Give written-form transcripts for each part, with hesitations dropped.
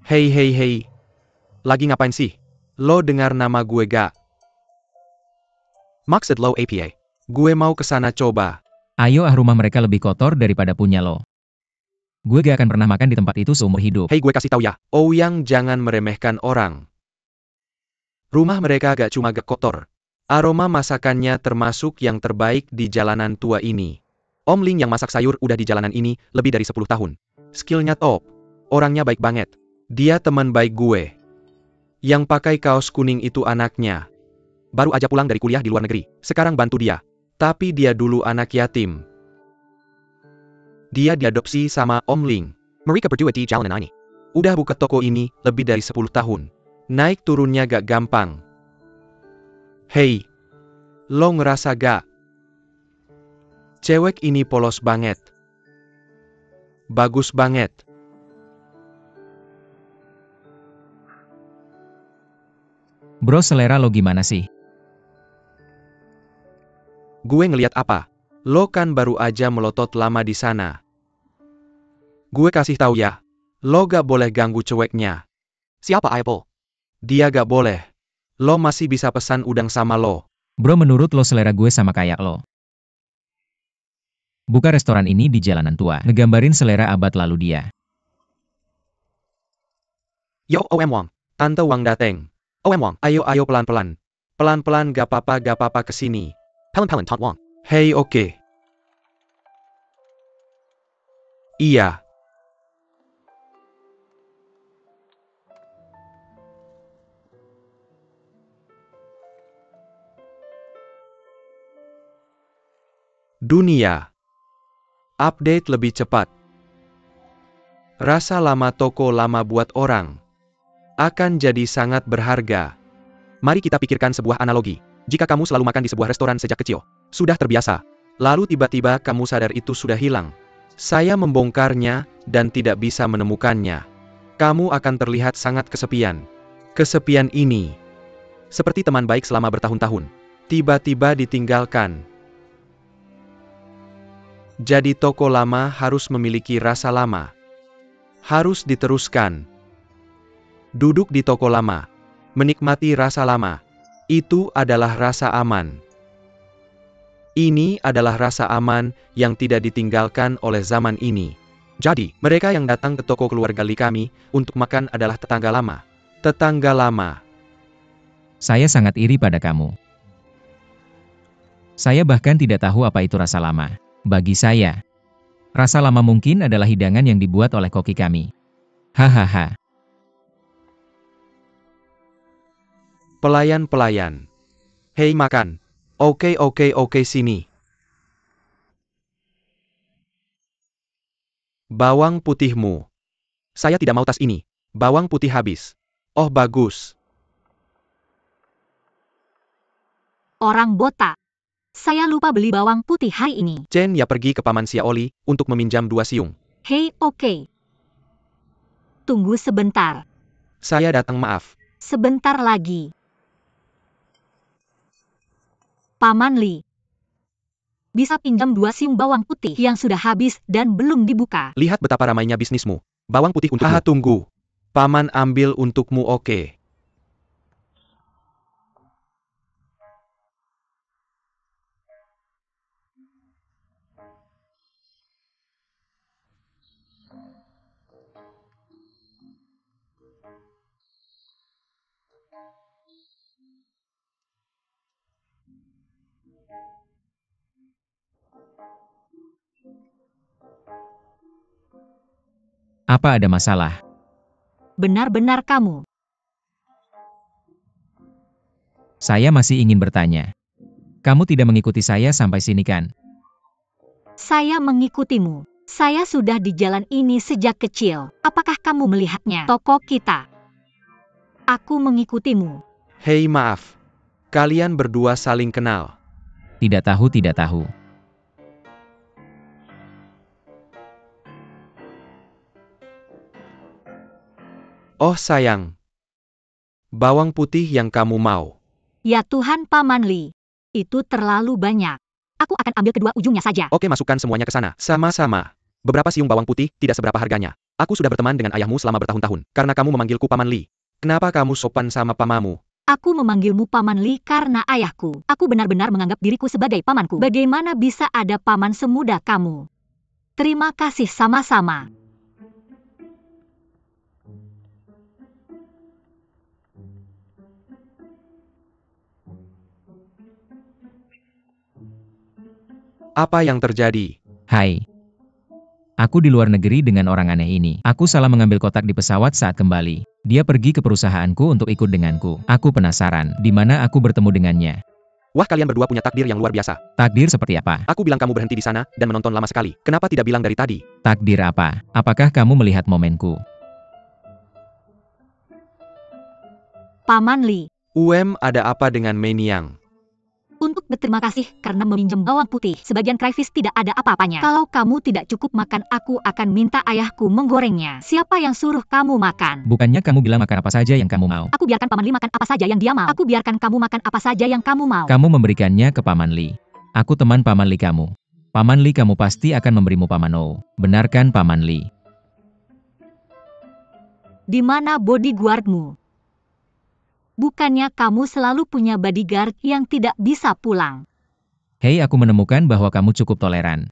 Hei hei hei. Lagi ngapain sih? Lo dengar nama gue gak? Maksud lo APA? Gue mau kesana coba. Ayo rumah mereka lebih kotor daripada punya lo. Gue gak akan pernah makan di tempat itu seumur hidup. Hei gue kasih tahu ya, Ouyang jangan meremehkan orang. Rumah mereka gak cuma gak kotor. Aroma masakannya termasuk yang terbaik di jalanan tua ini. Om Ling yang masak sayur udah di jalanan ini lebih dari 10 tahun. Skillnya top. Orangnya baik banget. Dia teman baik gue. Yang pakai kaos kuning itu anaknya. Baru aja pulang dari kuliah di luar negeri. Sekarang bantu dia. Tapi dia dulu anak yatim. Dia diadopsi sama Om Ling. Mereka berdua di jalanan ini. Udah buka toko ini lebih dari 10 tahun. Naik turunnya gak gampang. Hei, lo ngerasa gak? Cewek ini polos banget. Bagus banget. Bro, selera lo gimana sih? Gue ngeliat apa? Lo kan baru aja melotot lama di sana. Gue kasih tahu ya. Lo gak boleh ganggu ceweknya. Siapa Apple? Dia gak boleh. Lo masih bisa pesan udang sama lo. Bro, menurut lo selera gue sama kayak lo. Buka restoran ini di jalanan tua. Ngegambarin selera abad lalu dia. Yo Om Wang, Tante Wang dateng. Om Wang, ayo pelan-pelan. Pelan-pelan gak apa-apa kesini. Pelan-pelan Tante Wang. Hei oke. Iya. Dunia. Update lebih cepat. Rasa lama toko lama buat orang akan jadi sangat berharga. Mari kita pikirkan sebuah analogi. Jika kamu selalu makan di sebuah restoran sejak kecil, sudah terbiasa. Lalu tiba-tiba kamu sadar itu sudah hilang. Saya membongkarnya dan tidak bisa menemukannya. Kamu akan terlihat sangat kesepian. Kesepian ini seperti teman baik selama bertahun-tahun. Tiba-tiba ditinggalkan. Jadi toko lama harus memiliki rasa lama. Harus diteruskan. Duduk di toko lama. Menikmati rasa lama. Itu adalah rasa aman. Ini adalah rasa aman yang tidak ditinggalkan oleh zaman ini. Jadi, mereka yang datang ke toko keluarga Li kami untuk makan adalah tetangga lama. Tetangga lama. Saya sangat iri pada kamu. Saya bahkan tidak tahu apa itu rasa lama. Bagi saya, rasa lama mungkin adalah hidangan yang dibuat oleh koki kami. Hahaha. Pelayan-pelayan. Hei makan. Oke sini. Bawang putihmu. Saya tidak mau tas ini. Bawang putih habis. Oh bagus. Orang botak. Saya lupa beli bawang putih hari ini. Chen ya pergi ke Paman Xiaoli untuk meminjam 2 siung. Hei oke. Tunggu sebentar. Saya datang maaf. Sebentar lagi. Paman Li. Bisa pinjam 2 siung bawang putih yang sudah habis dan belum dibuka. Lihat betapa ramainya bisnismu. Bawang putih untukmu. Tunggu. Paman ambil untukmu oke. Apa ada masalah? Benar-benar kamu. Saya masih ingin bertanya. Kamu tidak mengikuti saya sampai sini kan? Saya mengikutimu. Saya sudah di jalan ini sejak kecil. Apakah kamu melihatnya? Toko kita. Aku mengikutimu. Hei maaf. Kalian berdua saling kenal. Tidak tahu. Oh sayang. Bawang putih yang kamu mau. Ya Tuhan Paman Li. Itu terlalu banyak. Aku akan ambil kedua ujungnya saja. Oke masukkan semuanya ke sana. Sama-sama. Beberapa siung bawang putih tidak seberapa harganya. Aku sudah berteman dengan ayahmu selama bertahun-tahun, karena kamu memanggilku Paman Li. Kenapa kamu sopan sama pamamu? Aku memanggilmu Paman Li karena ayahku. Aku benar-benar menganggap diriku sebagai pamanku. Bagaimana bisa ada paman semuda kamu? Terima kasih sama-sama. Apa yang terjadi? Hai. Aku di luar negeri dengan orang aneh ini. Aku salah mengambil kotak di pesawat saat kembali. Dia pergi ke perusahaanku untuk ikut denganku. Aku penasaran, di mana aku bertemu dengannya. Wah, kalian berdua punya takdir yang luar biasa. Takdir seperti apa? Aku bilang kamu berhenti di sana, dan menonton lama sekali. Kenapa tidak bilang dari tadi? Takdir apa? Apakah kamu melihat momenku? Paman Li, Ada apa dengan Meiniang? untuk berterima kasih karena meminjam bawang putih. Sebagian crayfish tidak ada apa-apanya. Kalau kamu tidak cukup makan, aku akan minta ayahku menggorengnya. Siapa yang suruh kamu makan? Bukannya kamu bilang makan apa saja yang kamu mau? Aku biarkan Paman Li makan apa saja yang dia mau. Aku biarkan kamu makan apa saja yang kamu mau. Kamu memberikannya ke Paman Li. Aku teman Paman Li kamu. Paman Li kamu pasti akan memberimu Paman O. Benarkan Paman Li? Di mana bodyguardmu? Bukannya kamu selalu punya bodyguard yang tidak bisa pulang? Hei, aku menemukan bahwa kamu cukup toleran.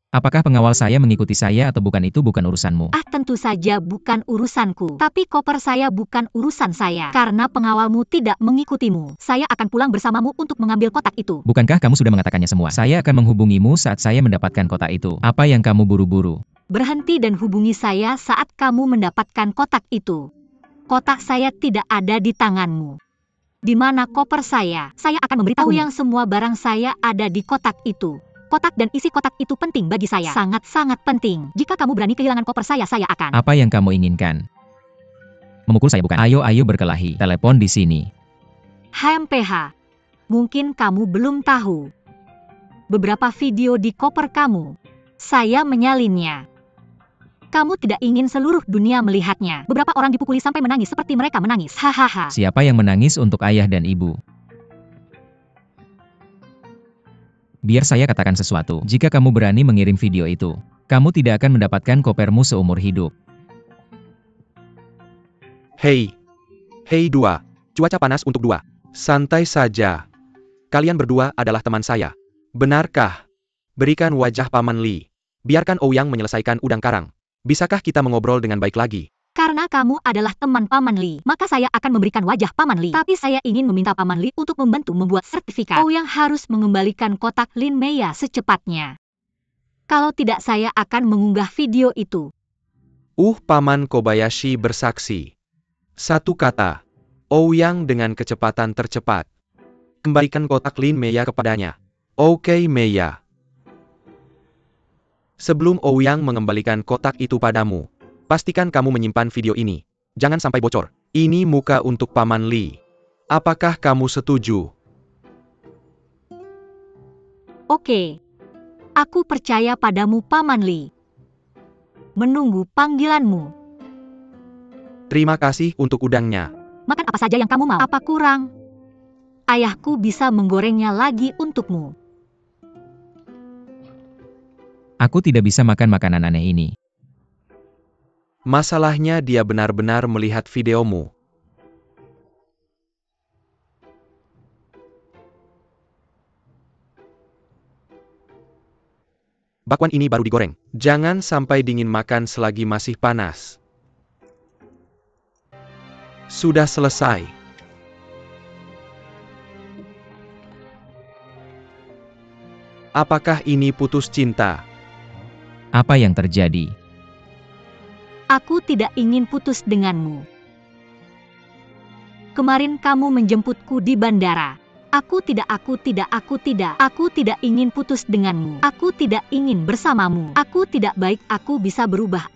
Apakah pengawal saya mengikuti saya atau bukan, itu bukan urusanmu? Tentu saja bukan urusanku. Tapi koper saya bukan urusan saya. Karena pengawalmu tidak mengikutimu. Saya akan pulang bersamamu untuk mengambil kotak itu. Bukankah kamu sudah mengatakannya semua? Saya akan menghubungimu saat saya mendapatkan kotak itu. Apa yang kamu buru-buru? Berhenti dan hubungi saya saat kamu mendapatkan kotak itu. Kotak saya tidak ada di tanganmu. Di mana koper saya? Saya akan memberitahu yang semua barang saya ada di kotak itu. Kotak dan isi kotak itu penting bagi saya. Sangat-sangat penting. Jika kamu berani kehilangan koper saya akan... Apa yang kamu inginkan? Memukul saya bukan? Ayo berkelahi. Telepon di sini. HMPH. Mungkin kamu belum tahu. Beberapa video di koper kamu. Saya menyalinnya. Kamu tidak ingin seluruh dunia melihatnya. Beberapa orang dipukuli sampai menangis seperti mereka menangis. Hahaha. Siapa yang menangis untuk ayah dan ibu? Biar saya katakan sesuatu. Jika kamu berani mengirim video itu, kamu tidak akan mendapatkan kopermu seumur hidup. Hei dua. Cuaca panas untuk dua. Santai saja. Kalian berdua adalah teman saya. Benarkah? Berikan wajah Paman Li. Biarkan Ouyang menyelesaikan udang karang. Bisakah kita mengobrol dengan baik lagi? Karena kamu adalah teman Paman Li, maka saya akan memberikan wajah Paman Li. Tapi saya ingin meminta Paman Li untuk membantu membuat sertifikat. Ouyang harus mengembalikan kotak Lin Meiya secepatnya. Kalau tidak, saya akan mengunggah video itu. Paman Kobayashi bersaksi. Satu kata. Ouyang dengan kecepatan tercepat. Kembalikan kotak Lin Meiya kepadanya. Oke, Meiya. Sebelum Ouyang mengembalikan kotak itu padamu, pastikan kamu menyimpan video ini. Jangan sampai bocor. Ini muka untuk Paman Li. Apakah kamu setuju? Oke. Aku percaya padamu, Paman Li. Menunggu panggilanmu. Terima kasih untuk udangnya. Makan apa saja yang kamu mau. Apa kurang? Ayahku bisa menggorengnya lagi untukmu. Aku tidak bisa makan makanan aneh ini. Masalahnya dia benar-benar melihat videomu. Bakwan ini baru digoreng. Jangan sampai dingin, makan selagi masih panas. Sudah selesai. Apakah ini putus cinta? Apa yang terjadi? Aku tidak ingin putus denganmu. Kemarin kamu menjemputku di bandara. Aku tidak ingin putus denganmu. Aku tidak ingin bersamamu. Aku tidak baik, aku bisa berubah.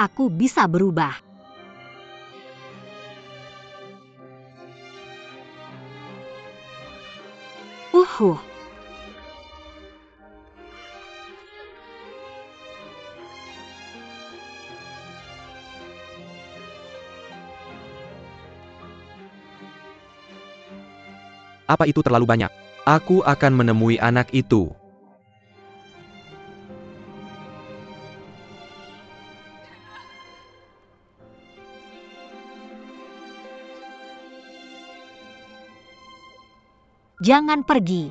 Apa itu terlalu banyak? Aku akan menemui anak itu. jangan pergi.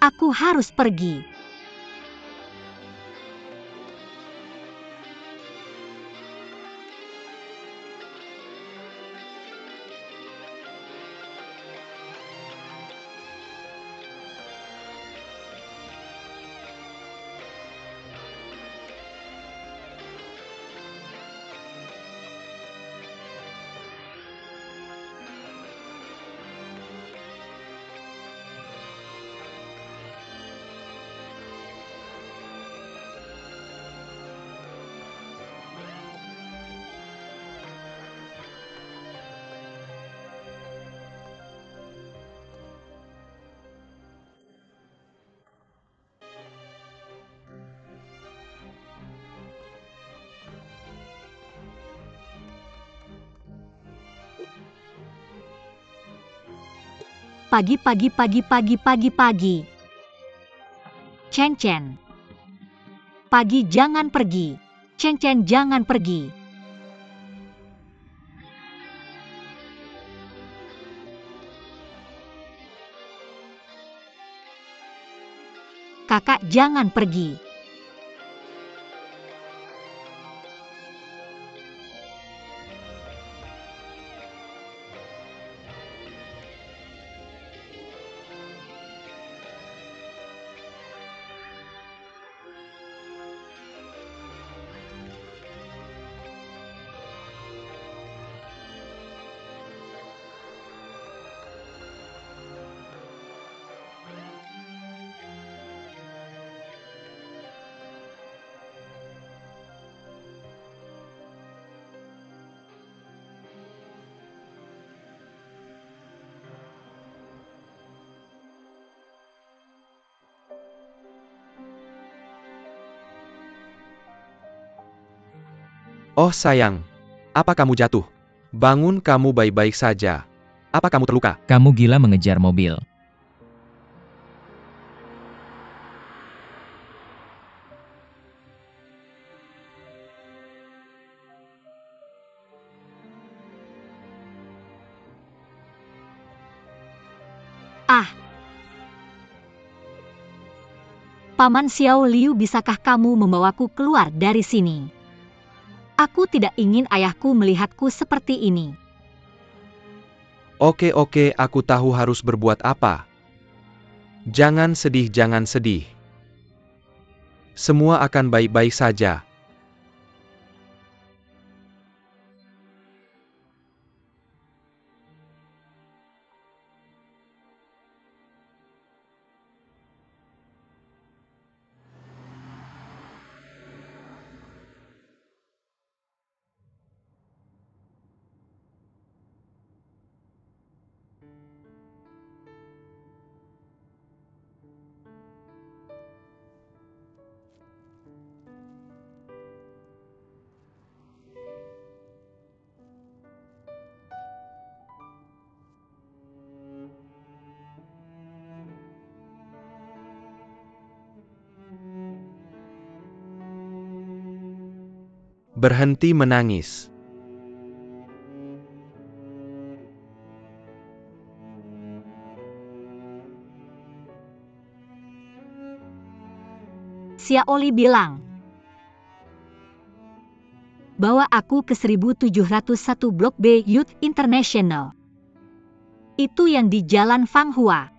Aku harus pergi. Pagi. Chen. Pagi jangan pergi. Chen jangan pergi. Kakak jangan pergi. Oh sayang, apa kamu jatuh? Bangun, kamu baik-baik saja. Apa kamu terluka? Kamu gila mengejar mobil. Paman Xiao Liu, bisakah kamu membawaku keluar dari sini? Aku tidak ingin ayahku melihatku seperti ini. Oke, aku tahu harus berbuat apa. Jangan sedih. Semua akan baik-baik saja. Berhenti menangis. Xiao Li bilang, bawa aku ke 1701 Blok B Youth International. Itu yang di Jalan Fanghua.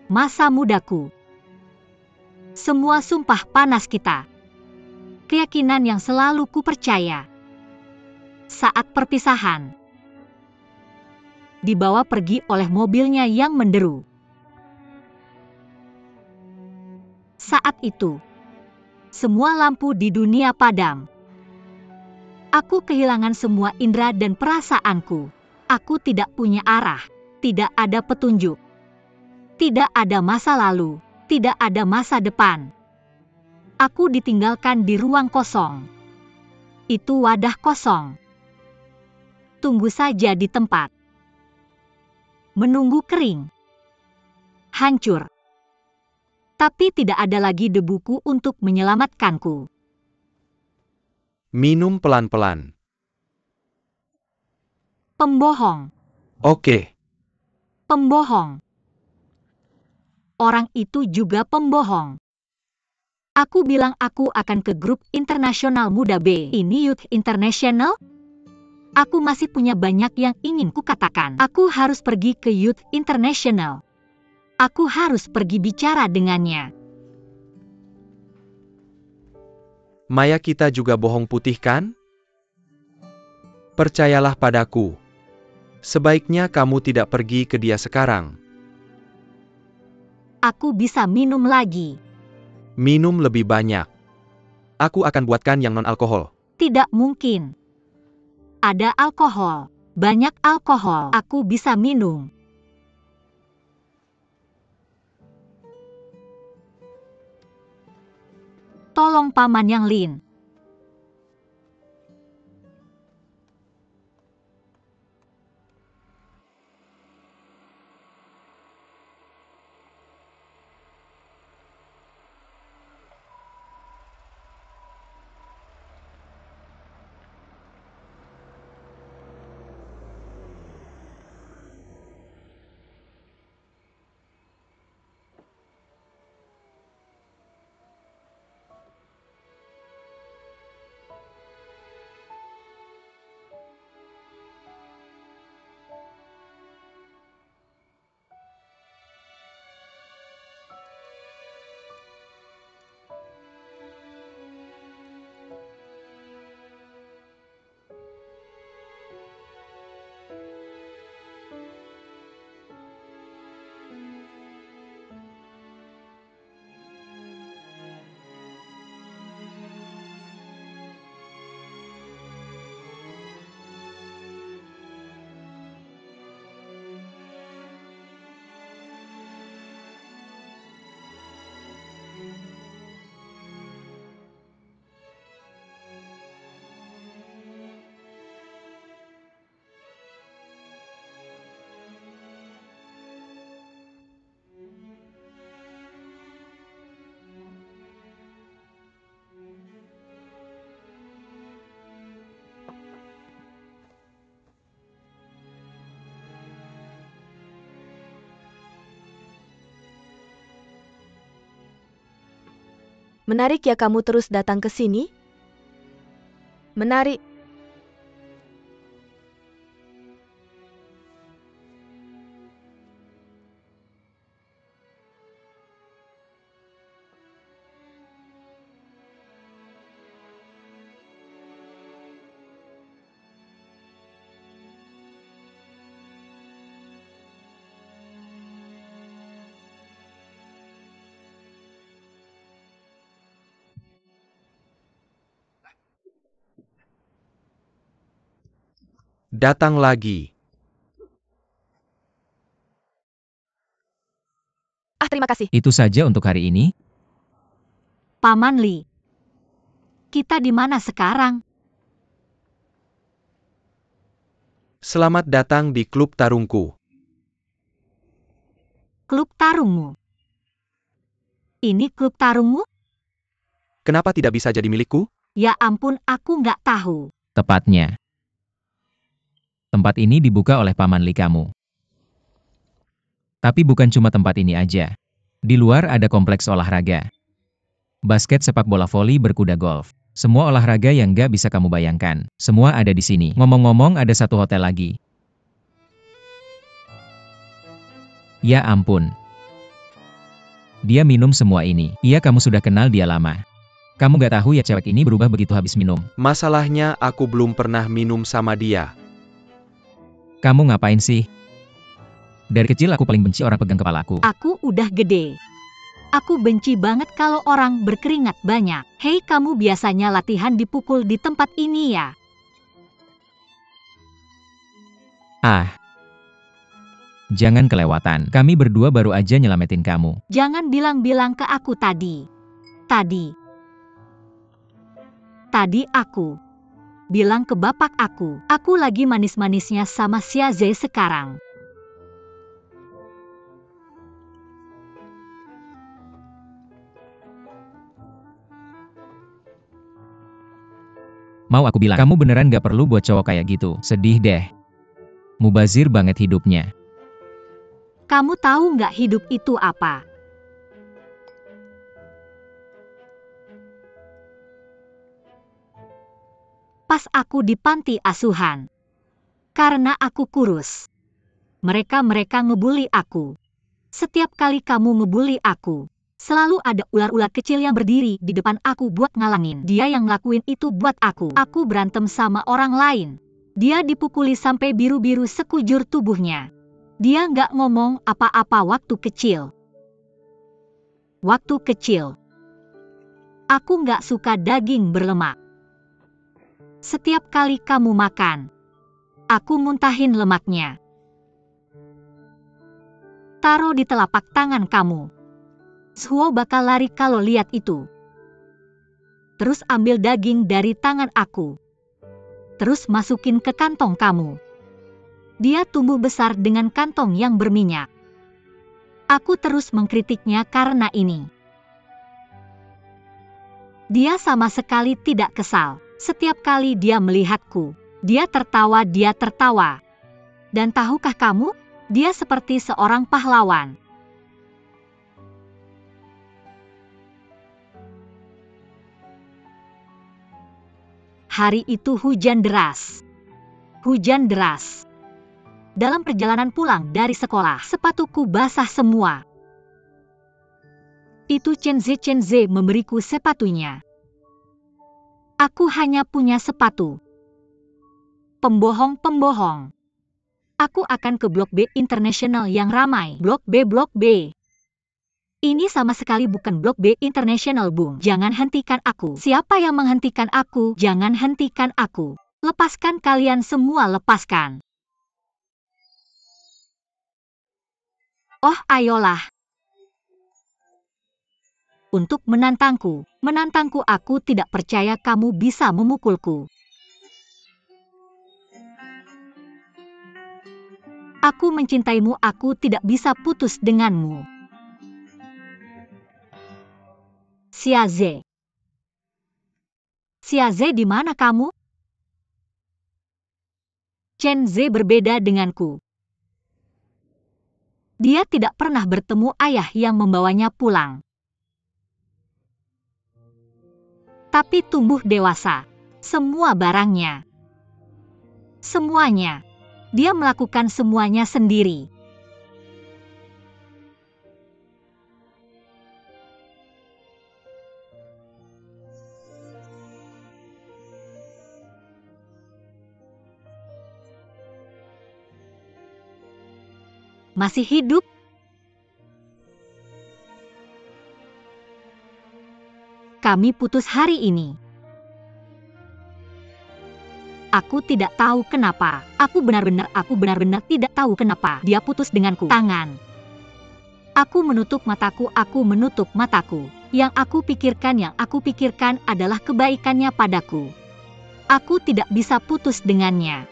Masa mudaku. Semua sumpah panas kita. Keyakinan yang selalu kupercaya. Saat perpisahan. Dibawa pergi oleh mobilnya yang menderu. Saat itu, semua lampu di dunia padam. Aku kehilangan semua indera dan perasaanku. Aku tidak punya arah, tidak ada petunjuk. Tidak ada masa lalu, tidak ada masa depan. Aku ditinggalkan di ruang kosong. Itu wadah kosong. Tunggu saja di tempat. Menunggu kering. Hancur. Tapi tidak ada lagi debuku untuk menyelamatkanku. Minum pelan-pelan. Pembohong. Oke. Pembohong. Orang itu juga pembohong. Aku bilang aku akan ke grup internasional muda B. Ini Youth International? Aku masih punya banyak yang ingin kukatakan. Aku harus pergi ke Youth International. Aku harus pergi bicara dengannya. Maya, kita juga bohong putih kan? Percayalah padaku. Sebaiknya kamu tidak pergi ke dia sekarang. Aku bisa minum lagi. Minum lebih banyak. Aku akan buatkan yang non-alkohol. Tidak mungkin. Ada alkohol. Banyak alkohol. Aku bisa minum. Tolong Paman Yang Lin. Menarik ya kamu terus datang ke sini? Menarik. Datang lagi. Terima kasih. Itu saja untuk hari ini. Paman Li. Kita di mana sekarang? Selamat datang di klub tarungku. Klub tarungmu. Ini klub tarungmu? Kenapa tidak bisa jadi milikku? Ya ampun, aku nggak tahu. Tepatnya. Tempat ini dibuka oleh Paman Li kamu. Tapi bukan cuma tempat ini aja. Di luar ada kompleks olahraga. Basket, sepak bola, voli, berkuda, golf. Semua olahraga yang nggak bisa kamu bayangkan. Semua ada di sini. Ngomong-ngomong, ada satu hotel lagi. Ya ampun. Dia minum semua ini. Iya, kamu sudah kenal dia lama. Kamu nggak tahu ya cewek ini berubah begitu habis minum. Masalahnya aku belum pernah minum sama dia. Kamu ngapain sih? Dari kecil aku paling benci orang pegang kepalaku. Aku udah gede. Aku benci banget kalau orang berkeringat banyak. Hei, kamu biasanya latihan dipukul di tempat ini ya? Ah. Jangan kelewatan. Kami berdua baru aja nyelamatin kamu. Jangan bilang-bilang ke aku tadi. Tadi aku bilang ke bapak aku lagi manis-manisnya sama Xiaze sekarang. Mau aku bilang, kamu beneran gak perlu buat cowok kayak gitu. Sedih deh. Mubazir banget hidupnya. Kamu tahu nggak hidup itu apa? Pas aku di panti asuhan. Karena aku kurus. Mereka ngebully aku. Setiap kali kamu ngebully aku, selalu ada ular-ular kecil yang berdiri di depan aku buat ngalangin. Dia yang ngelakuin itu buat aku. Aku berantem sama orang lain. Dia dipukuli sampai biru-biru sekujur tubuhnya. Dia nggak ngomong apa-apa waktu kecil. Waktu kecil, aku nggak suka daging berlemak. Setiap kali kamu makan, aku muntahin lemaknya. Taruh di telapak tangan kamu. Suo bakal lari kalau lihat itu. Terus ambil daging dari tangan aku. Terus masukin ke kantong kamu. Dia tumbuh besar dengan kantong yang berminyak. Aku terus mengkritiknya karena ini. Dia sama sekali tidak kesal. Setiap kali dia melihatku, dia tertawa. Dan tahukah kamu, dia seperti seorang pahlawan. Hari itu hujan deras. Hujan deras. Dalam perjalanan pulang dari sekolah, sepatuku basah semua. Itu Chen-Ze memberiku sepatunya. Aku hanya punya sepatu. Pembohong. Aku akan ke Blok B International yang ramai. Blok B. Ini sama sekali bukan Blok B International, Bung. Jangan hentikan aku. Siapa yang menghentikan aku? Jangan hentikan aku. Lepaskan, kalian semua lepaskan. Oh, ayolah. Untuk menantangku aku tidak percaya kamu bisa memukulku. Aku mencintaimu, aku tidak bisa putus denganmu. Xiaze, di mana kamu? Chen-Ze berbeda denganku. Dia tidak pernah bertemu ayah yang membawanya pulang. Tapi tumbuh dewasa. Semua barangnya. Semuanya. Dia melakukan semuanya sendiri. Masih hidup? Kami putus hari ini. Aku tidak tahu kenapa. Aku benar-benar tidak tahu kenapa dia putus denganku. Tangan. Aku menutup mataku. Yang aku pikirkan adalah kebaikannya padaku. Aku tidak bisa putus dengannya.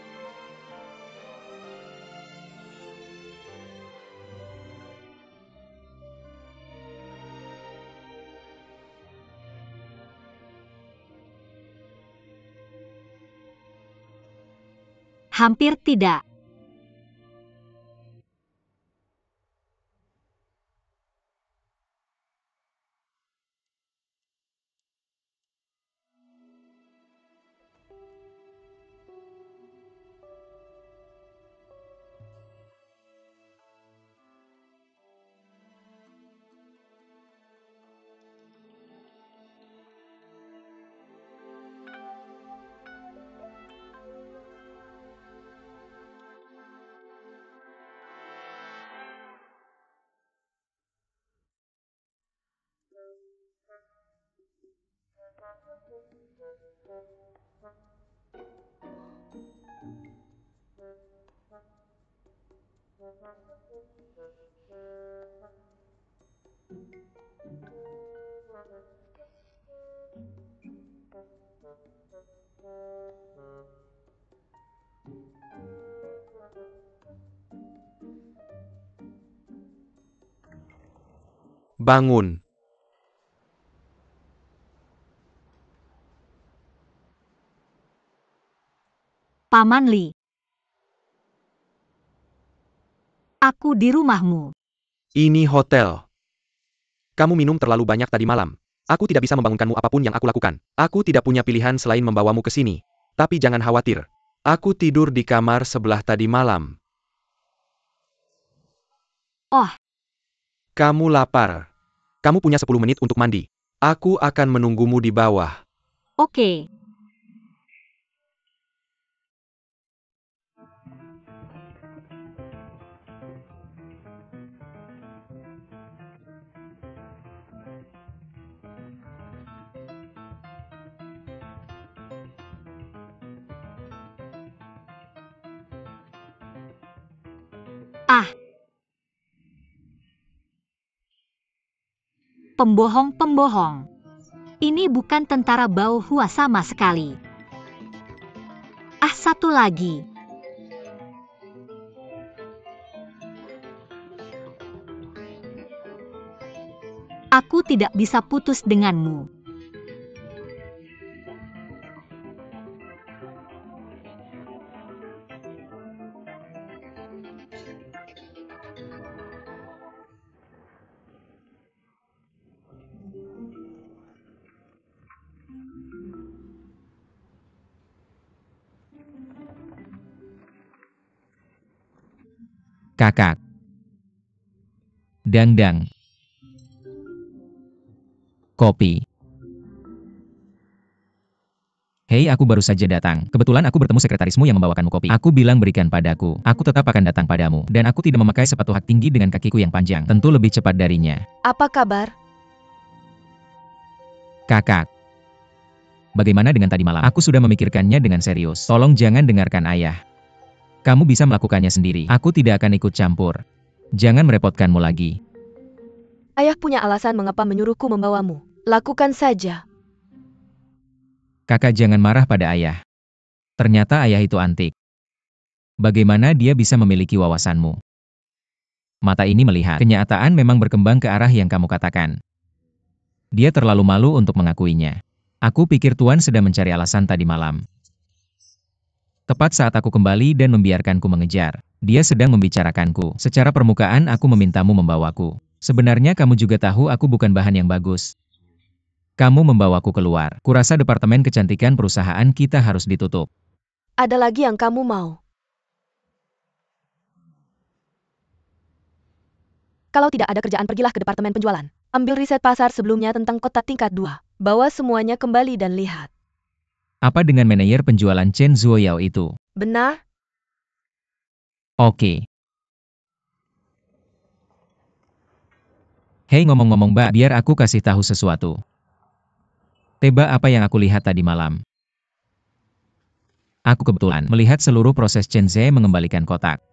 Hampir tidak. bangun. Paman Li. Aku di rumahmu. Ini hotel. Kamu minum terlalu banyak tadi malam. Aku tidak bisa membangunkanmu apapun yang aku lakukan. Aku tidak punya pilihan selain membawamu ke sini. Tapi jangan khawatir. Aku tidur di kamar sebelah tadi malam. Oh, Kamu lapar. Kamu punya 10 menit untuk mandi. Aku akan menunggumu di bawah. oke. Ah. Pembohong-pembohong. Ini bukan tentara Bao Hua sama sekali. Ah, satu lagi. Aku tidak bisa putus denganmu. Kakak. Dang-dang. Kopi. Hei, aku baru saja datang. Kebetulan aku bertemu sekretarismu yang membawakanmu kopi. Aku bilang berikan padaku. Aku tetap akan datang padamu. Dan aku tidak memakai sepatu hak tinggi dengan kakiku yang panjang. Tentu lebih cepat darinya. Apa kabar? Kakak. Bagaimana dengan tadi malam? Aku sudah memikirkannya dengan serius. Tolong jangan dengarkan ayah. Kamu bisa melakukannya sendiri. Aku tidak akan ikut campur. Jangan merepotkanmu lagi. Ayah punya alasan mengapa menyuruhku membawamu. Lakukan saja. Kakak jangan marah pada ayah. Ternyata ayah itu antik. Bagaimana dia bisa memiliki wawasanmu? Mata ini melihat. Kenyataan memang berkembang ke arah yang kamu katakan. Dia terlalu malu untuk mengakuinya. Aku pikir Tuan sedang mencari alasan tadi malam. Tepat saat aku kembali dan membiarkanku mengejar. Dia sedang membicarakanku. Secara permukaan aku memintamu membawaku. Sebenarnya kamu juga tahu aku bukan bahan yang bagus. Kamu membawaku keluar. Kurasa departemen kecantikan perusahaan kita harus ditutup. Ada lagi yang kamu mau? Kalau tidak ada kerjaan, pergilah ke departemen penjualan. Ambil riset pasar sebelumnya tentang kota tingkat 2. Bawa semuanya kembali dan lihat. Apa dengan manajer penjualan Chen Zuoyao itu? Benar? Oke. Hei, ngomong-ngomong Mbak, biar aku kasih tahu sesuatu. Tebak apa yang aku lihat tadi malam? Aku kebetulan melihat seluruh proses Chen Ze mengembalikan kotak.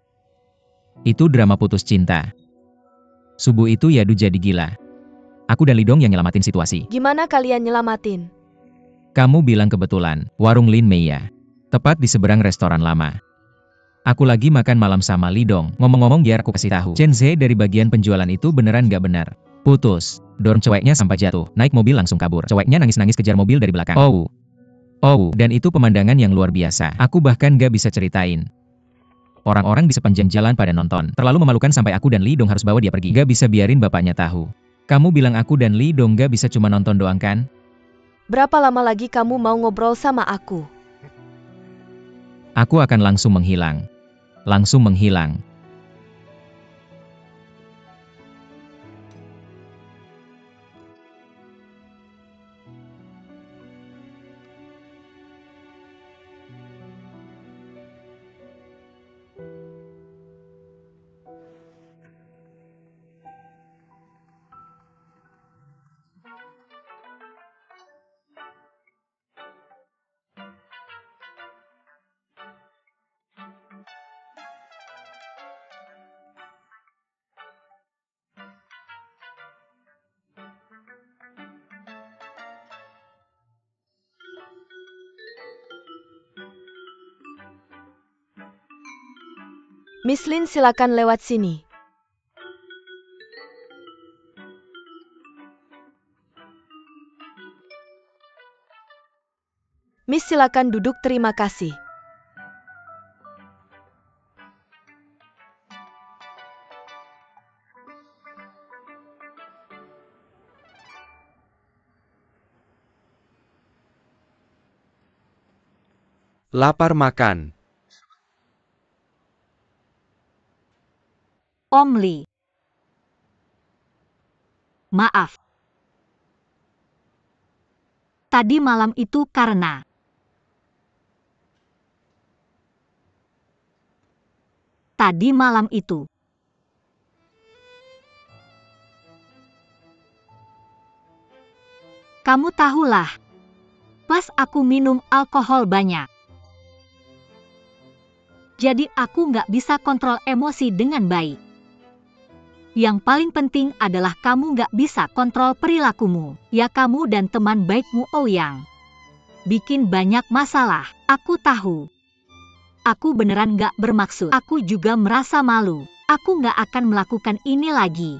Itu drama putus cinta. Subuh itu Yadu jadi gila. Aku dan Lidong yang nyelamatin situasi. Gimana kalian nyelamatin? Kamu bilang kebetulan, warung Lin Meiya. Tepat di seberang restoran lama. Aku lagi makan malam sama Lidong. Ngomong-ngomong biar aku kasih tahu. Chen Ze dari bagian penjualan itu beneran gak benar. Putus. Dorong ceweknya sampai jatuh. Naik mobil langsung kabur. Ceweknya nangis-nangis kejar mobil dari belakang. Oh, dan itu pemandangan yang luar biasa. Aku bahkan gak bisa ceritain. Orang-orang di sepanjang jalan pada nonton. Terlalu memalukan sampai aku dan Lidong harus bawa dia pergi. Gak bisa biarin bapaknya tahu. Kamu bilang aku dan Lidong gak bisa cuma nonton doang kan? Berapa lama lagi kamu mau ngobrol sama aku? Aku akan langsung menghilang. Langsung menghilang. Miss Lin, silakan lewat sini. Miss silakan duduk, terima kasih. Lapar makan. Om Lee. Maaf. Tadi malam itu karena tadi malam itu kamu tahulah, pas aku minum alkohol banyak. Jadi aku nggak bisa kontrol emosi dengan baik. Yang paling penting adalah kamu nggak bisa kontrol perilakumu. Ya kamu dan teman baikmu Ouyang bikin banyak masalah. Aku tahu. Aku beneran nggak bermaksud. Aku juga merasa malu. Aku nggak akan melakukan ini lagi.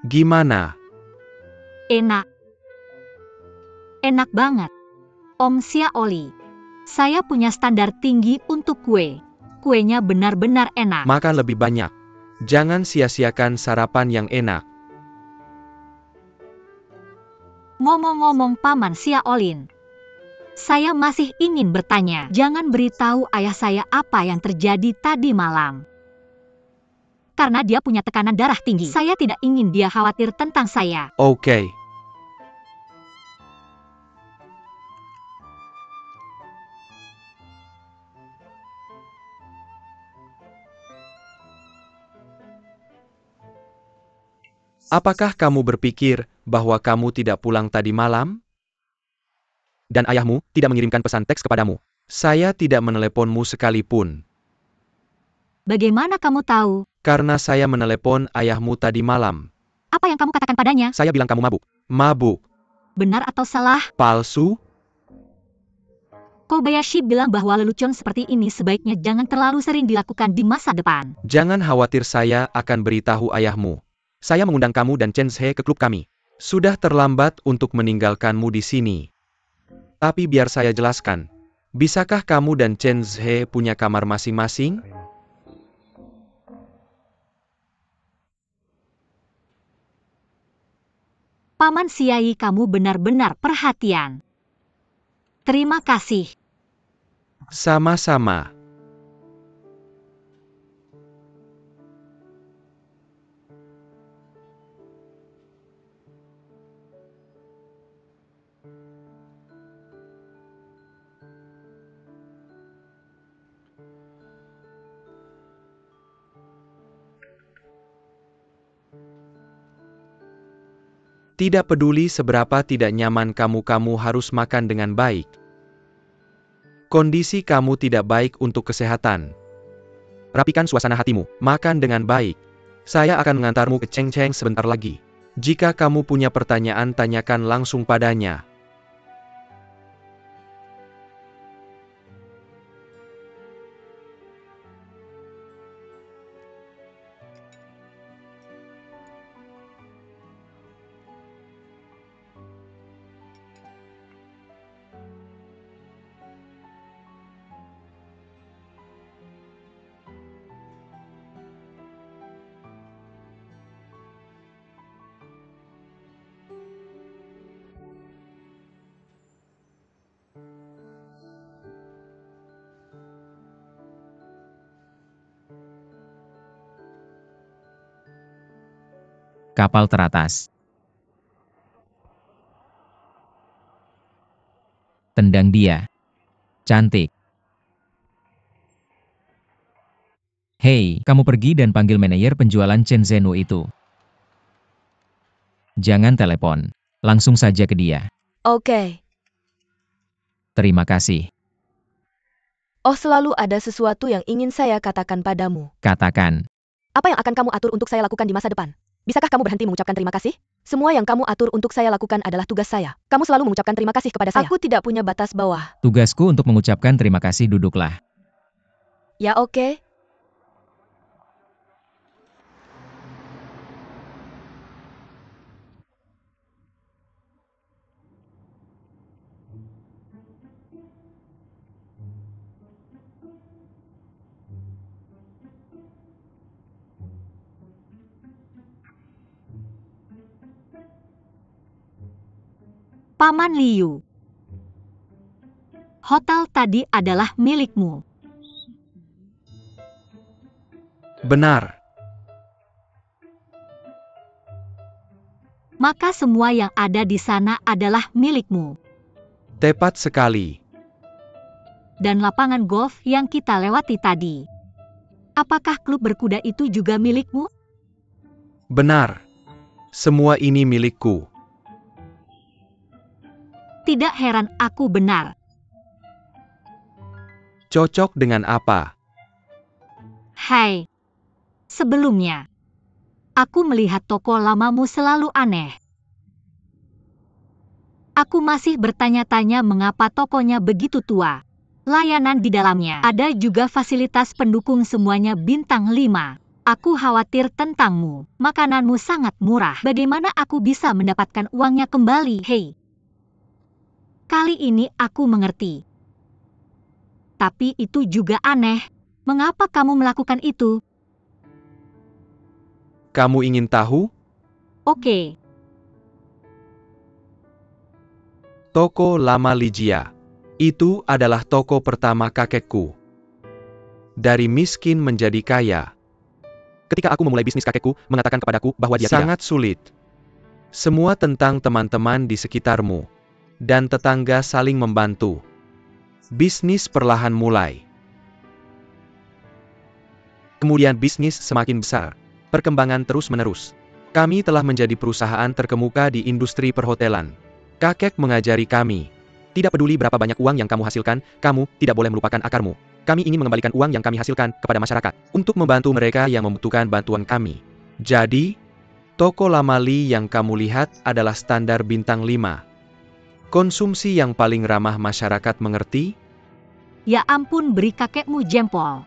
Gimana? Enak. Enak banget. Om Xiaoli. Saya punya standar tinggi untuk kue. Kuenya benar-benar enak. Makan lebih banyak. Jangan sia-siakan sarapan yang enak. Ngomong-ngomong Paman Xiaolin. Saya masih ingin bertanya. Jangan beritahu ayah saya apa yang terjadi tadi malam. Karena dia punya tekanan darah tinggi. Saya tidak ingin dia khawatir tentang saya. Oke. Apakah kamu berpikir bahwa kamu tidak pulang tadi malam? Dan ayahmu tidak mengirimkan pesan teks kepadamu. Saya tidak meneleponmu sekalipun. Bagaimana kamu tahu? Karena saya menelepon ayahmu tadi malam. Apa yang kamu katakan padanya? Saya bilang kamu mabuk. Mabuk. Benar atau salah? Palsu? Kobayashi bilang bahwa lelucon seperti ini sebaiknya jangan terlalu sering dilakukan di masa depan. Jangan khawatir, saya akan beritahu ayahmu. Saya mengundang kamu dan Chen Zhe ke klub kami. Sudah terlambat untuk meninggalkanmu di sini. Tapi biar saya jelaskan. Bisakah kamu dan Chen Zhe punya kamar masing-masing? Paman Xiai, kamu benar-benar perhatian. Terima kasih. Sama-sama. Tidak peduli seberapa tidak nyaman kamu harus makan dengan baik. Kondisi kamu tidak baik untuk kesehatan. Rapikan suasana hatimu, makan dengan baik. Saya akan mengantarmu ke Cheng Cheng sebentar lagi. Jika kamu punya pertanyaan, tanyakan langsung padanya. Kapal teratas. Tendang dia. Cantik. Hei, kamu pergi dan panggil manajer penjualan Chen Zenu itu. Jangan telepon. Langsung saja ke dia. Oke. Terima kasih. Oh, selalu ada sesuatu yang ingin saya katakan padamu. Katakan. Apa yang akan kamu atur untuk saya lakukan di masa depan? Bisakah kamu berhenti mengucapkan terima kasih? Semua yang kamu atur untuk saya lakukan adalah tugas saya. Kamu selalu mengucapkan terima kasih kepada saya. Aku tidak punya batas bawah. Tugasku untuk mengucapkan terima kasih, duduklah. Ya oke. Paman Liu, hotel tadi adalah milikmu. Benar. Maka semua yang ada di sana adalah milikmu. Tepat sekali. Dan lapangan golf yang kita lewati tadi. Apakah klub berkuda itu juga milikmu? Benar. Semua ini milikku. Tidak heran aku benar. Cocok dengan apa? Hai. Sebelumnya, aku melihat toko lamamu selalu aneh. Aku masih bertanya-tanya mengapa tokonya begitu tua. Layanan di dalamnya. Ada juga fasilitas pendukung semuanya bintang 5. Aku khawatir tentangmu. Makananmu sangat murah. Bagaimana aku bisa mendapatkan uangnya kembali? Hei. Kali ini aku mengerti. Tapi itu juga aneh. Mengapa kamu melakukan itu? Kamu ingin tahu? Oke. Toko Lama Ligia. Itu adalah toko pertama kakekku. Dari miskin menjadi kaya. Ketika aku memulai bisnis, kakekku mengatakan kepadaku bahwa dia sangat sulit. Semua tentang teman-teman di sekitarmu. Dan tetangga saling membantu. Bisnis perlahan mulai. Kemudian bisnis semakin besar. Perkembangan terus-menerus. Kami telah menjadi perusahaan terkemuka di industri perhotelan. Kakek mengajari kami. Tidak peduli berapa banyak uang yang kamu hasilkan, kamu tidak boleh melupakan akarmu. Kami ingin mengembalikan uang yang kami hasilkan kepada masyarakat, untuk membantu mereka yang membutuhkan bantuan kami. Jadi, toko Lama Li yang kamu lihat adalah standar bintang 5. Konsumsi yang paling ramah masyarakat, mengerti? Ya ampun, beri kakekmu jempol.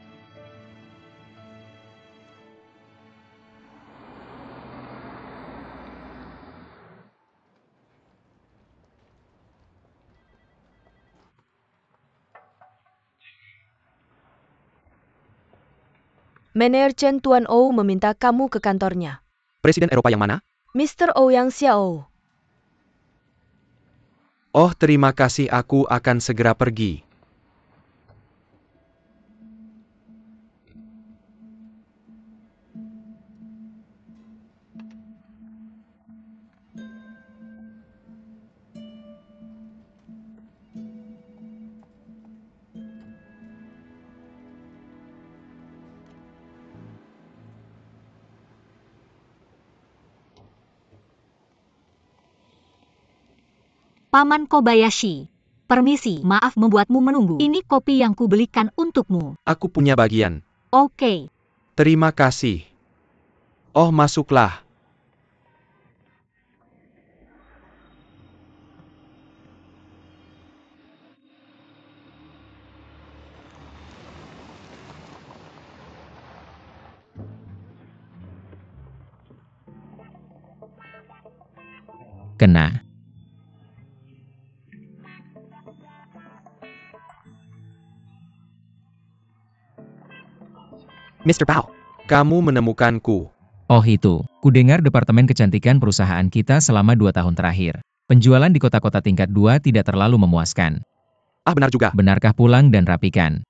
Manajer Chen Tuan Ou meminta kamu ke kantornya. Presiden Eropa yang mana? Mr. Ouyang Xiao. Oh, terima kasih, aku akan segera pergi. Paman Kobayashi. Permisi, maaf membuatmu menunggu. Ini kopi yang kubelikan untukmu. Aku punya bagian. Oke. Terima kasih. Oh, masuklah. Kena. Mr. Pao. Kamu menemukanku. Oh itu, kudengar departemen kecantikan perusahaan kita selama 2 tahun terakhir. Penjualan di kota-kota tingkat 2 tidak terlalu memuaskan. Ah, benar juga. Benarkah pulang dan rapikan?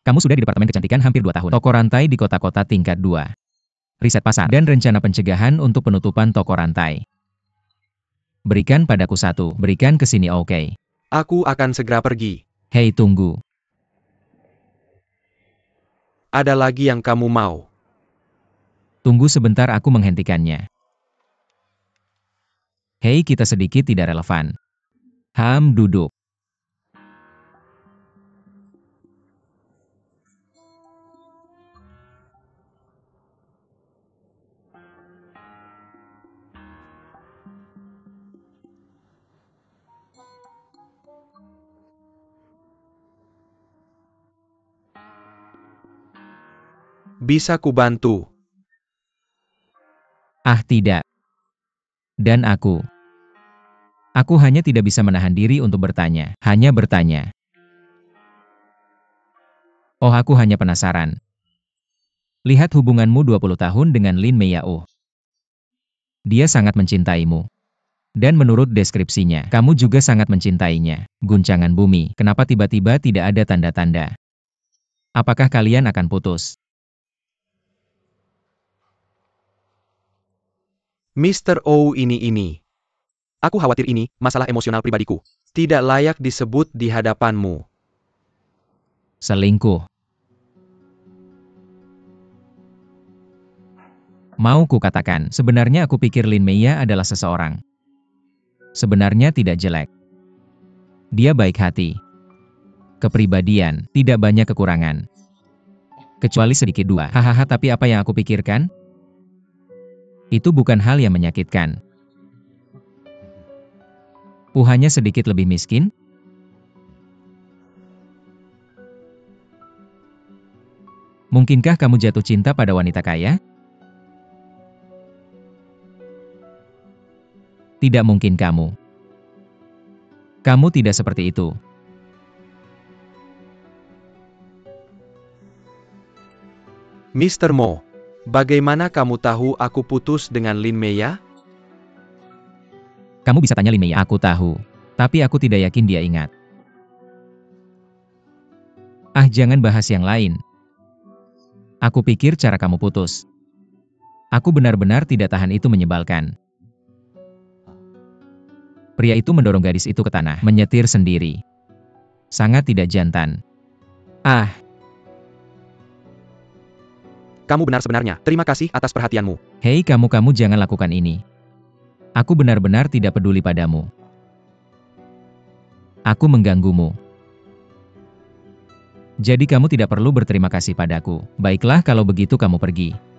Kamu sudah di departemen kecantikan hampir 2 tahun. Toko rantai di kota-kota tingkat 2. Riset pasar dan rencana pencegahan untuk penutupan toko rantai. Berikan padaku 1, berikan ke sini, oke. Aku akan segera pergi. Hei, tunggu. Ada lagi yang kamu mau? Tunggu sebentar, aku menghentikannya. Hei, kita sedikit tidak relevan. Duduk. Bisa kubantu? Ah tidak. Dan aku hanya tidak bisa menahan diri untuk bertanya. Hanya bertanya. Oh aku hanya penasaran. Lihat hubunganmu 20 tahun dengan Lin Meiyao. Dia sangat mencintaimu. Dan menurut deskripsinya, kamu juga sangat mencintainya. Guncangan bumi, kenapa tiba-tiba tidak ada tanda-tanda? Apakah kalian akan putus? Mr. Oh ini. Aku khawatir ini, masalah emosional pribadiku. Tidak layak disebut di hadapanmu. Selingkuh. Mau kukatakan, sebenarnya aku pikir Lin Meiya adalah seseorang. Sebenarnya tidak jelek. Dia baik hati. Kepribadian, tidak banyak kekurangan. Kecuali sedikit dua. Hahaha, tapi apa yang aku pikirkan? Itu bukan hal yang menyakitkan. Hanya sedikit lebih miskin? Mungkinkah kamu jatuh cinta pada wanita kaya? Tidak mungkin kamu. Kamu tidak seperti itu. Mr. Mo, bagaimana kamu tahu aku putus dengan Lin Meiya? Kamu bisa tanya Lin Meiya, aku tahu. Tapi aku tidak yakin dia ingat. Ah, jangan bahas yang lain. Aku pikir cara kamu putus. Aku benar-benar tidak tahan, itu menyebalkan. Pria itu mendorong gadis itu ke tanah, menyetir sendiri. Sangat tidak jantan. Ah, Kamu benar sebenarnya. Terima kasih atas perhatianmu. hei kamu jangan lakukan ini. Aku benar-benar tidak peduli padamu. Aku mengganggumu. Jadi kamu tidak perlu berterima kasih padaku. Baiklah kalau begitu kamu pergi.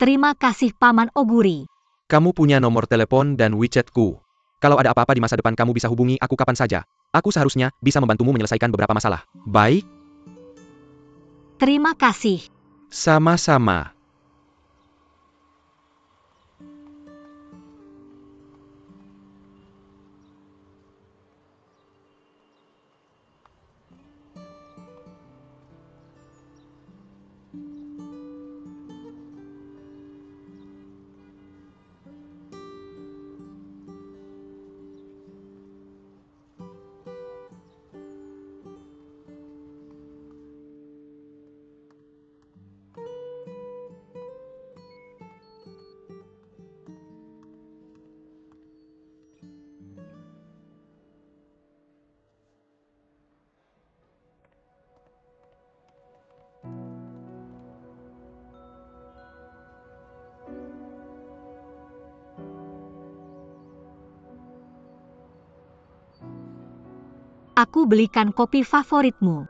Terima kasih Paman Oguri. Kamu punya nomor telepon dan WeChat-ku. Kalau ada apa-apa di masa depan kamu bisa hubungi aku kapan saja. Aku seharusnya bisa membantumu menyelesaikan beberapa masalah. Baik? Terima kasih. Sama-sama. Aku belikan kopi favoritmu.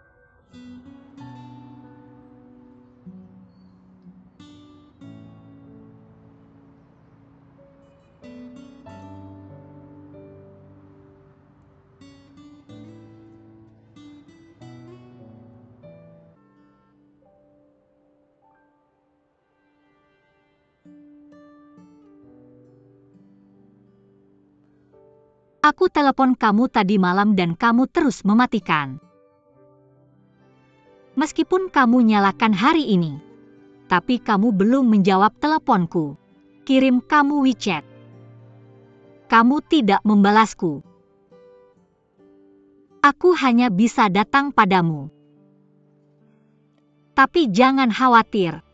Aku telepon kamu tadi malam dan kamu terus mematikan. Meskipun kamu nyalakan hari ini, tapi kamu belum menjawab teleponku. Kirim kamu WeChat. Kamu tidak membalasku. Aku hanya bisa datang padamu. Tapi jangan khawatir.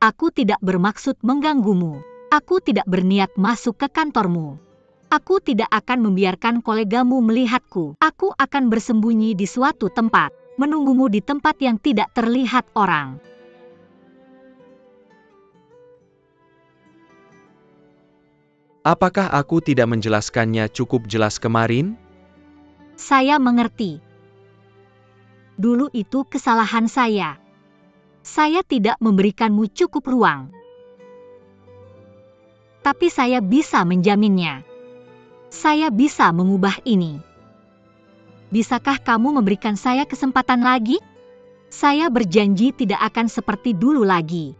Aku tidak bermaksud mengganggumu. Aku tidak berniat masuk ke kantormu. Aku tidak akan membiarkan kolegamu melihatku. Aku akan bersembunyi di suatu tempat, menunggumu di tempat yang tidak terlihat orang. Apakah aku tidak menjelaskannya cukup jelas kemarin? Saya mengerti. Dulu itu kesalahan saya. Saya tidak memberikanmu cukup ruang. Tapi saya bisa menjaminnya. Saya bisa mengubah ini. Bisakah kamu memberikan saya kesempatan lagi? Saya berjanji tidak akan seperti dulu lagi.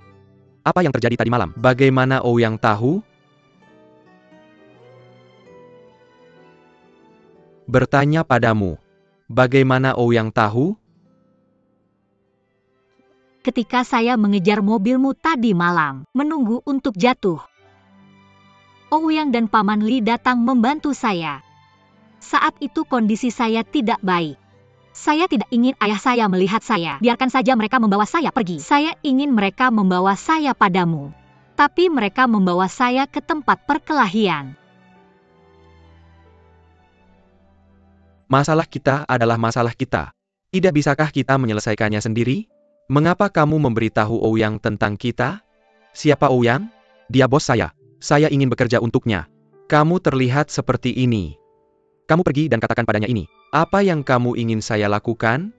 Apa yang terjadi tadi malam? Bagaimana Ouyang tahu? Bertanya padamu. Bagaimana Ouyang tahu? Ketika saya mengejar mobilmu tadi malam, menunggu untuk jatuh. Ouyang dan Paman Li datang membantu saya. Saat itu kondisi saya tidak baik. Saya tidak ingin ayah saya melihat saya. Biarkan saja mereka membawa saya pergi. Saya ingin mereka membawa saya padamu. Tapi mereka membawa saya ke tempat perkelahian. Masalah kita adalah masalah kita. Tidak bisakah kita menyelesaikannya sendiri? Mengapa kamu memberitahu Ouyang tentang kita? Siapa Ouyang? Dia bos saya. Saya ingin bekerja untuknya. Kamu terlihat seperti ini. Kamu pergi dan katakan padanya ini. Apa yang kamu ingin saya lakukan?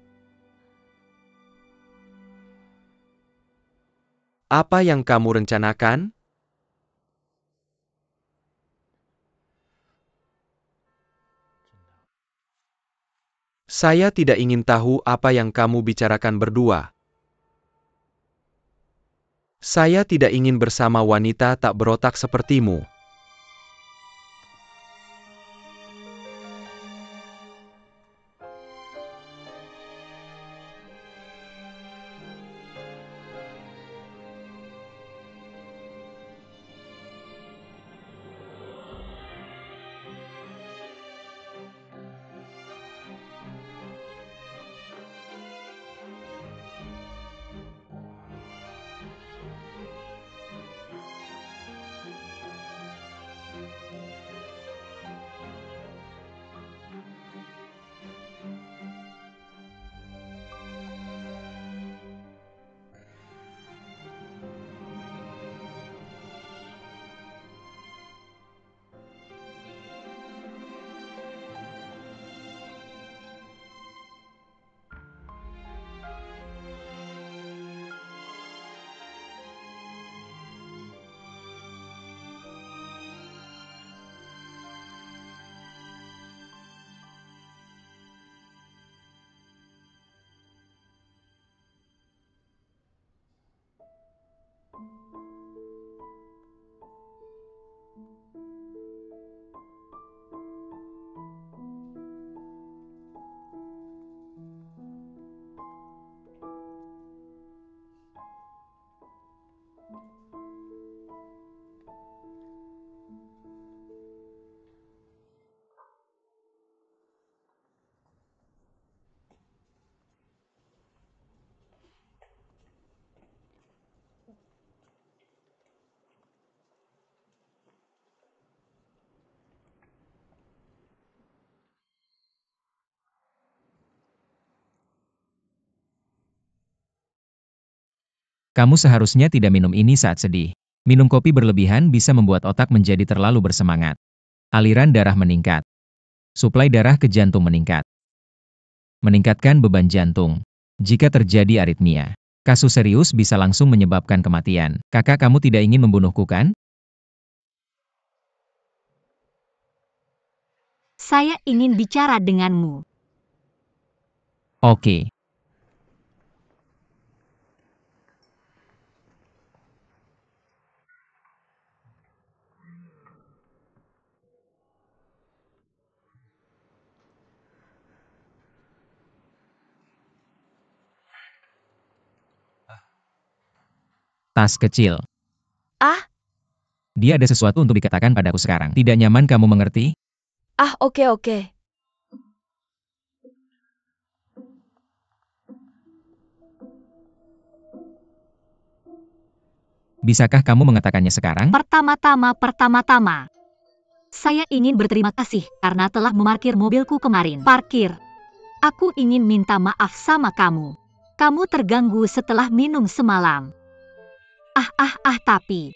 Apa yang kamu rencanakan? Saya tidak ingin tahu apa yang kamu bicarakan berdua. Saya tidak ingin bersama wanita tak berotak sepertimu. Kamu seharusnya tidak minum ini saat sedih. Minum kopi berlebihan bisa membuat otak menjadi terlalu bersemangat. Aliran darah meningkat. Suplai darah ke jantung meningkat. Meningkatkan beban jantung. Jika terjadi aritmia, kasus serius bisa langsung menyebabkan kematian. Kakak, kamu tidak ingin membunuhku kan? Saya ingin bicara denganmu. Oke. Tas kecil. Ah, Dia ada sesuatu untuk dikatakan padaku sekarang. Tidak nyaman, kamu mengerti? oke. Bisakah kamu mengatakannya sekarang? Pertama-tama. Saya ingin berterima kasih karena telah memarkir mobilku kemarin. Parkir. Aku ingin minta maaf sama kamu. Kamu terganggu setelah minum semalam. Tapi...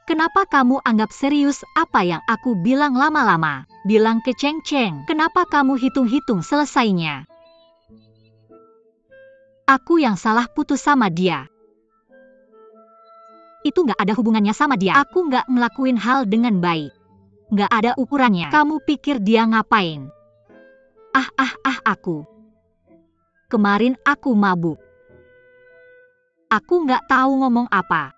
Kenapa kamu anggap serius apa yang aku bilang lama-lama? Bilang ke Cheng Cheng. Kenapa kamu hitung-hitung selesainya? Aku yang salah putus sama dia. Itu nggak ada hubungannya sama dia. Aku nggak ngelakuin hal dengan baik. Nggak ada ukurannya. Kamu pikir dia ngapain? Aku. Kemarin aku mabuk. Aku nggak tahu ngomong apa.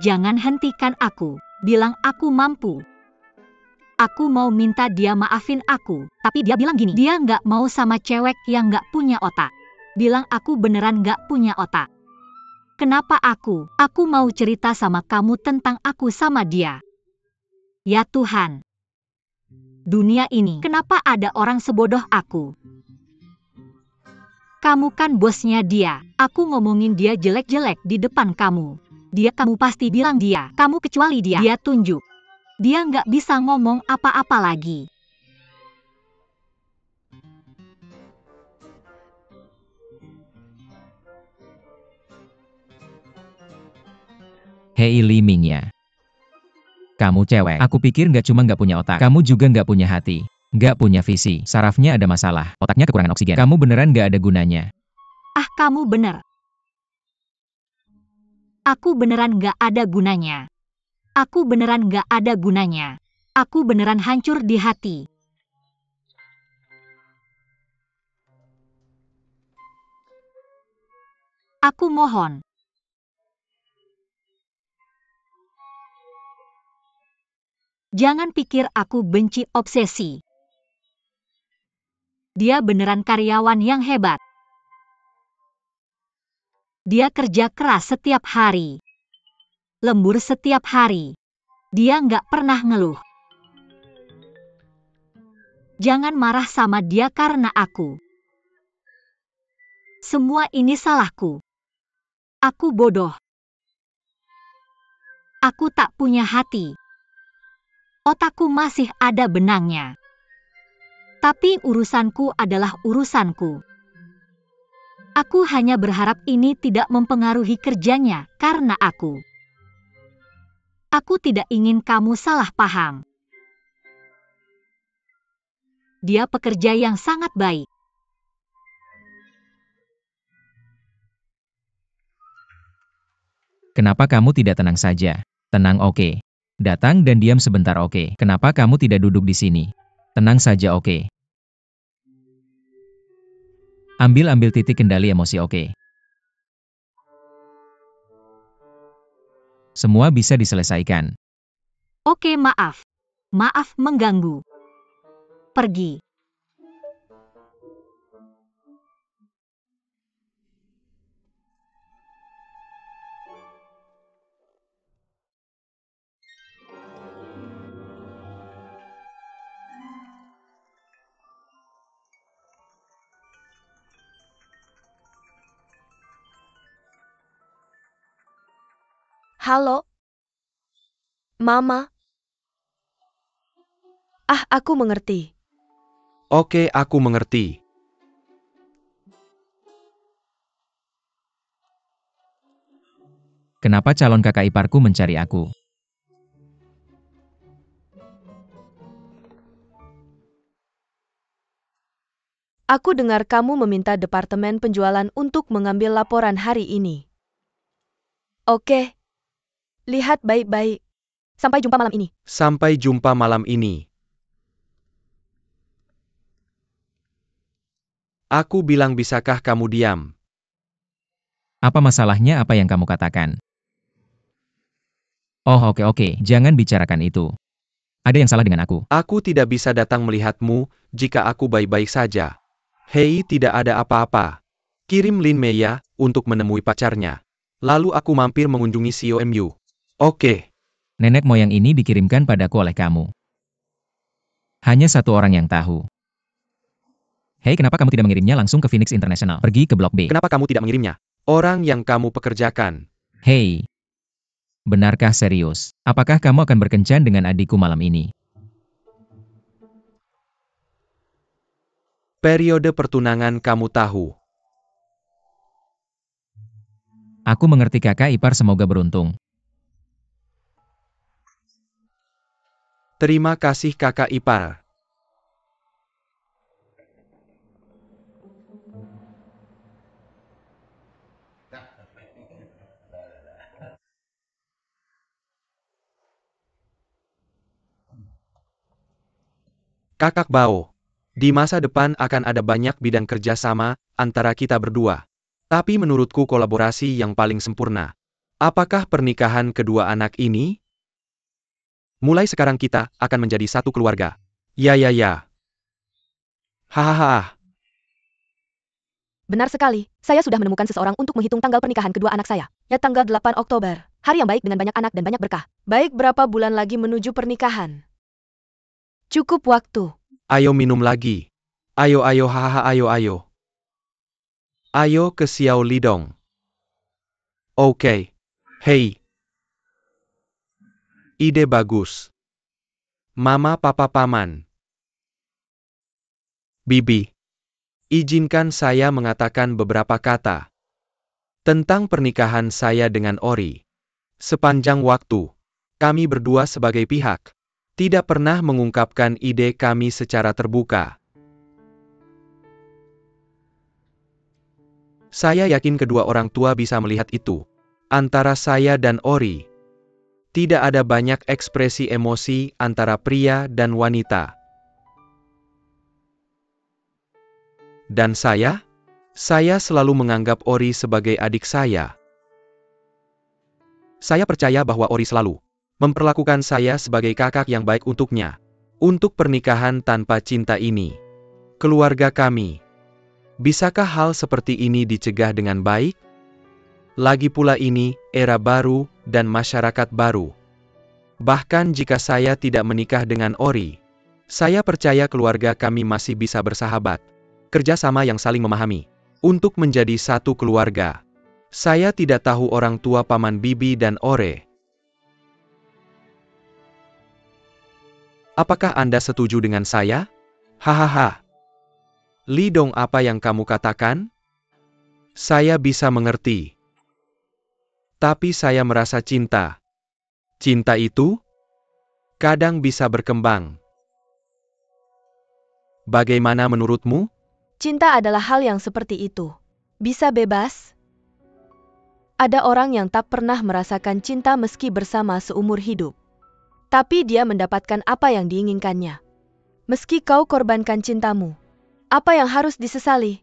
Jangan hentikan aku. Bilang aku mampu. Aku mau minta dia maafin aku, tapi dia bilang gini, dia nggak mau sama cewek yang nggak punya otak. Bilang aku beneran nggak punya otak. Kenapa aku? Aku mau cerita sama kamu tentang aku sama dia. Ya Tuhan. Dunia ini, kenapa ada orang sebodoh aku? Kamu kan bosnya dia. Aku ngomongin dia jelek-jelek di depan kamu. Kamu pasti bilang dia. Kamu kecuali dia. Dia tunjuk. Dia nggak bisa ngomong apa-apa lagi. Hei Li Ming ya. Kamu cewek. Aku pikir nggak cuma nggak punya otak. Kamu juga nggak punya hati. Nggak punya visi. Sarafnya ada masalah. Otaknya kekurangan oksigen. Kamu beneran nggak ada gunanya. Kamu bener. Aku beneran nggak ada gunanya. Aku beneran nggak ada gunanya. Aku beneran hancur di hati. Aku mohon. Jangan pikir aku benci obsesi. Dia beneran karyawan yang hebat. Dia kerja keras setiap hari. Lembur setiap hari. Dia nggak pernah ngeluh. Jangan marah sama dia karena aku. Semua ini salahku. Aku bodoh. Aku tak punya hati. Otakku masih ada benangnya. Tapi urusanku adalah urusanku. Aku hanya berharap ini tidak mempengaruhi kerjanya karena aku. Aku tidak ingin kamu salah paham. Dia pekerja yang sangat baik. Kenapa kamu tidak tenang saja? Tenang, oke. Datang dan diam sebentar, oke. Kenapa kamu tidak duduk di sini? Tenang saja, oke. Ambil titik kendali emosi, oke. Semua bisa diselesaikan. Oke, maaf. Maaf mengganggu. Pergi. Halo? Mama? Aku mengerti. Oke, aku mengerti. Kenapa calon kakak iparku mencari aku? Aku dengar kamu meminta departemen penjualan untuk mengambil laporan hari ini. Oke. Lihat baik-baik. Sampai jumpa malam ini. Sampai jumpa malam ini. Aku bilang bisakah kamu diam? Apa masalahnya apa yang kamu katakan? Oh, oke. Jangan bicarakan itu. Ada yang salah dengan aku. Aku tidak bisa datang melihatmu jika aku baik-baik saja. Hei, tidak ada apa-apa. Kirim Lin Meya untuk menemui pacarnya. Lalu aku mampir mengunjungi COMU. Oke. Nenek moyang ini dikirimkan padaku oleh kamu. Hanya satu orang yang tahu. Hei, kenapa kamu tidak mengirimnya langsung ke Phoenix International? Pergi ke Blok B. Kenapa kamu tidak mengirimnya? Orang yang kamu pekerjakan. Hei, benarkah serius? Apakah kamu akan berkencan dengan adikku malam ini? Periode pertunangan kamu tahu. Aku mengerti kakak ipar, semoga beruntung. Terima kasih kakak ipar. Kakak Bao. Di masa depan akan ada banyak bidang kerjasama antara kita berdua. Tapi menurutku kolaborasi yang paling sempurna. Apakah pernikahan kedua anak ini? Mulai sekarang kita akan menjadi satu keluarga. Ya. Hahaha. Benar sekali, saya sudah menemukan seseorang untuk menghitung tanggal pernikahan kedua anak saya. Ya, tanggal 8 Oktober. Hari yang baik dengan banyak anak dan banyak berkah. Baik, berapa bulan lagi menuju pernikahan? Cukup waktu. Ayo minum lagi. Ayo hahaha ayo. Ayo ke Xiao Lidong. Oke. Hei. Ide bagus. Mama papa paman. Bibi. Izinkan saya mengatakan beberapa kata tentang pernikahan saya dengan Ori. Sepanjang waktu, kami berdua sebagai pihak tidak pernah mengungkapkan ide kami secara terbuka. Saya yakin kedua orang tua bisa melihat itu. Antara saya dan Ori, tidak ada banyak ekspresi emosi antara pria dan wanita. Dan saya selalu menganggap Ori sebagai adik saya. Saya percaya bahwa Ori selalu memperlakukan saya sebagai kakak yang baik untuknya. Untuk pernikahan tanpa cinta ini, keluarga kami, bisakah hal seperti ini dicegah dengan baik? Lagi pula ini era baru dan masyarakat baru. Bahkan jika saya tidak menikah dengan Ori, saya percaya keluarga kami masih bisa bersahabat. Kerjasama yang saling memahami. Untuk menjadi satu keluarga. Saya tidak tahu orang tua paman bibi dan Ore. Apakah Anda setuju dengan saya? Hahaha. Lidong, apa yang kamu katakan? Saya bisa mengerti. Tapi saya merasa cinta. Cinta itu kadang bisa berkembang. Bagaimana menurutmu? Cinta adalah hal yang seperti itu. Bisa bebas. Ada orang yang tak pernah merasakan cinta meski bersama seumur hidup. Tapi dia mendapatkan apa yang diinginkannya. Meski kau korbankan cintamu, apa yang harus disesali?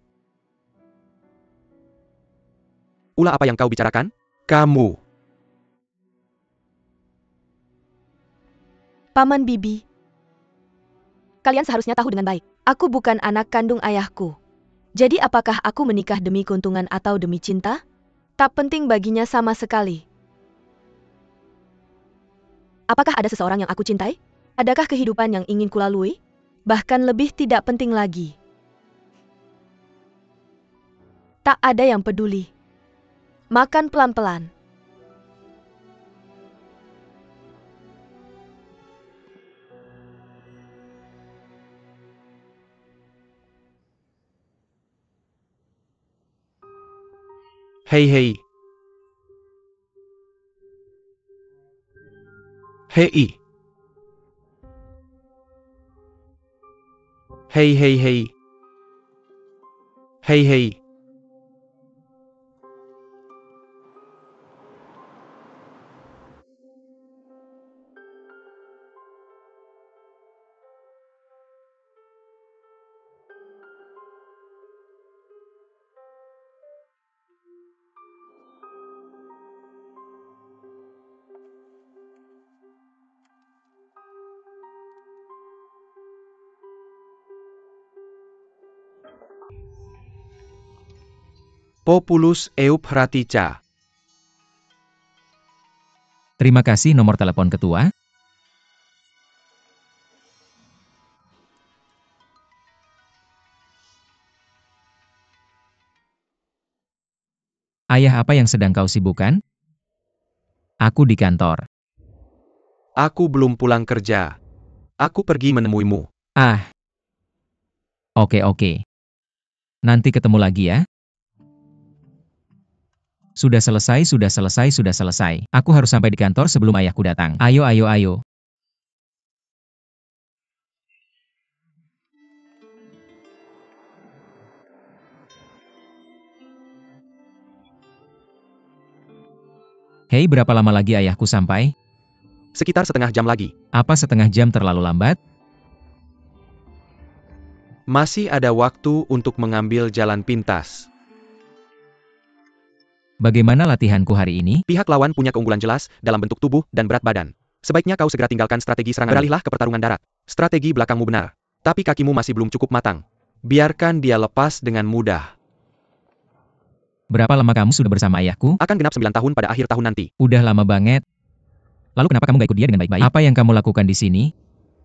Ulah apa yang kau bicarakan? Kamu. Paman bibi. Kalian seharusnya tahu dengan baik. Aku bukan anak kandung ayahku. Jadi apakah aku menikah demi keuntungan atau demi cinta? Tak penting baginya sama sekali. Apakah ada seseorang yang aku cintai? Adakah kehidupan yang ingin kulalui? Bahkan lebih tidak penting lagi. Tak ada yang peduli. Makan pelan-pelan. Hei. Hei. Hei. Hei. Populus Euphratica. Terima kasih, nomor telepon ketua. Ayah, apa yang sedang kau sibukkan? Aku di kantor. Aku belum pulang kerja. Aku pergi menemuimu. Ah, oke. Nanti ketemu lagi ya. Sudah selesai. Aku harus sampai di kantor sebelum ayahku datang. Ayo. Hei, berapa lama lagi ayahku sampai? Sekitar setengah jam lagi. Apa setengah jam terlalu lambat? Masih ada waktu untuk mengambil jalan pintas. Bagaimana latihanku hari ini? Pihak lawan punya keunggulan jelas dalam bentuk tubuh dan berat badan. Sebaiknya kau segera tinggalkan strategi serangan. Beralihlah ke pertarungan darat. Strategi belakangmu benar. Tapi kakimu masih belum cukup matang. Biarkan dia lepas dengan mudah. Berapa lama kamu sudah bersama ayahku? Akan genap 9 tahun pada akhir tahun nanti. Udah lama banget. Lalu kenapa kamu gak ikut dia dengan baik-baik? Apa yang kamu lakukan di sini?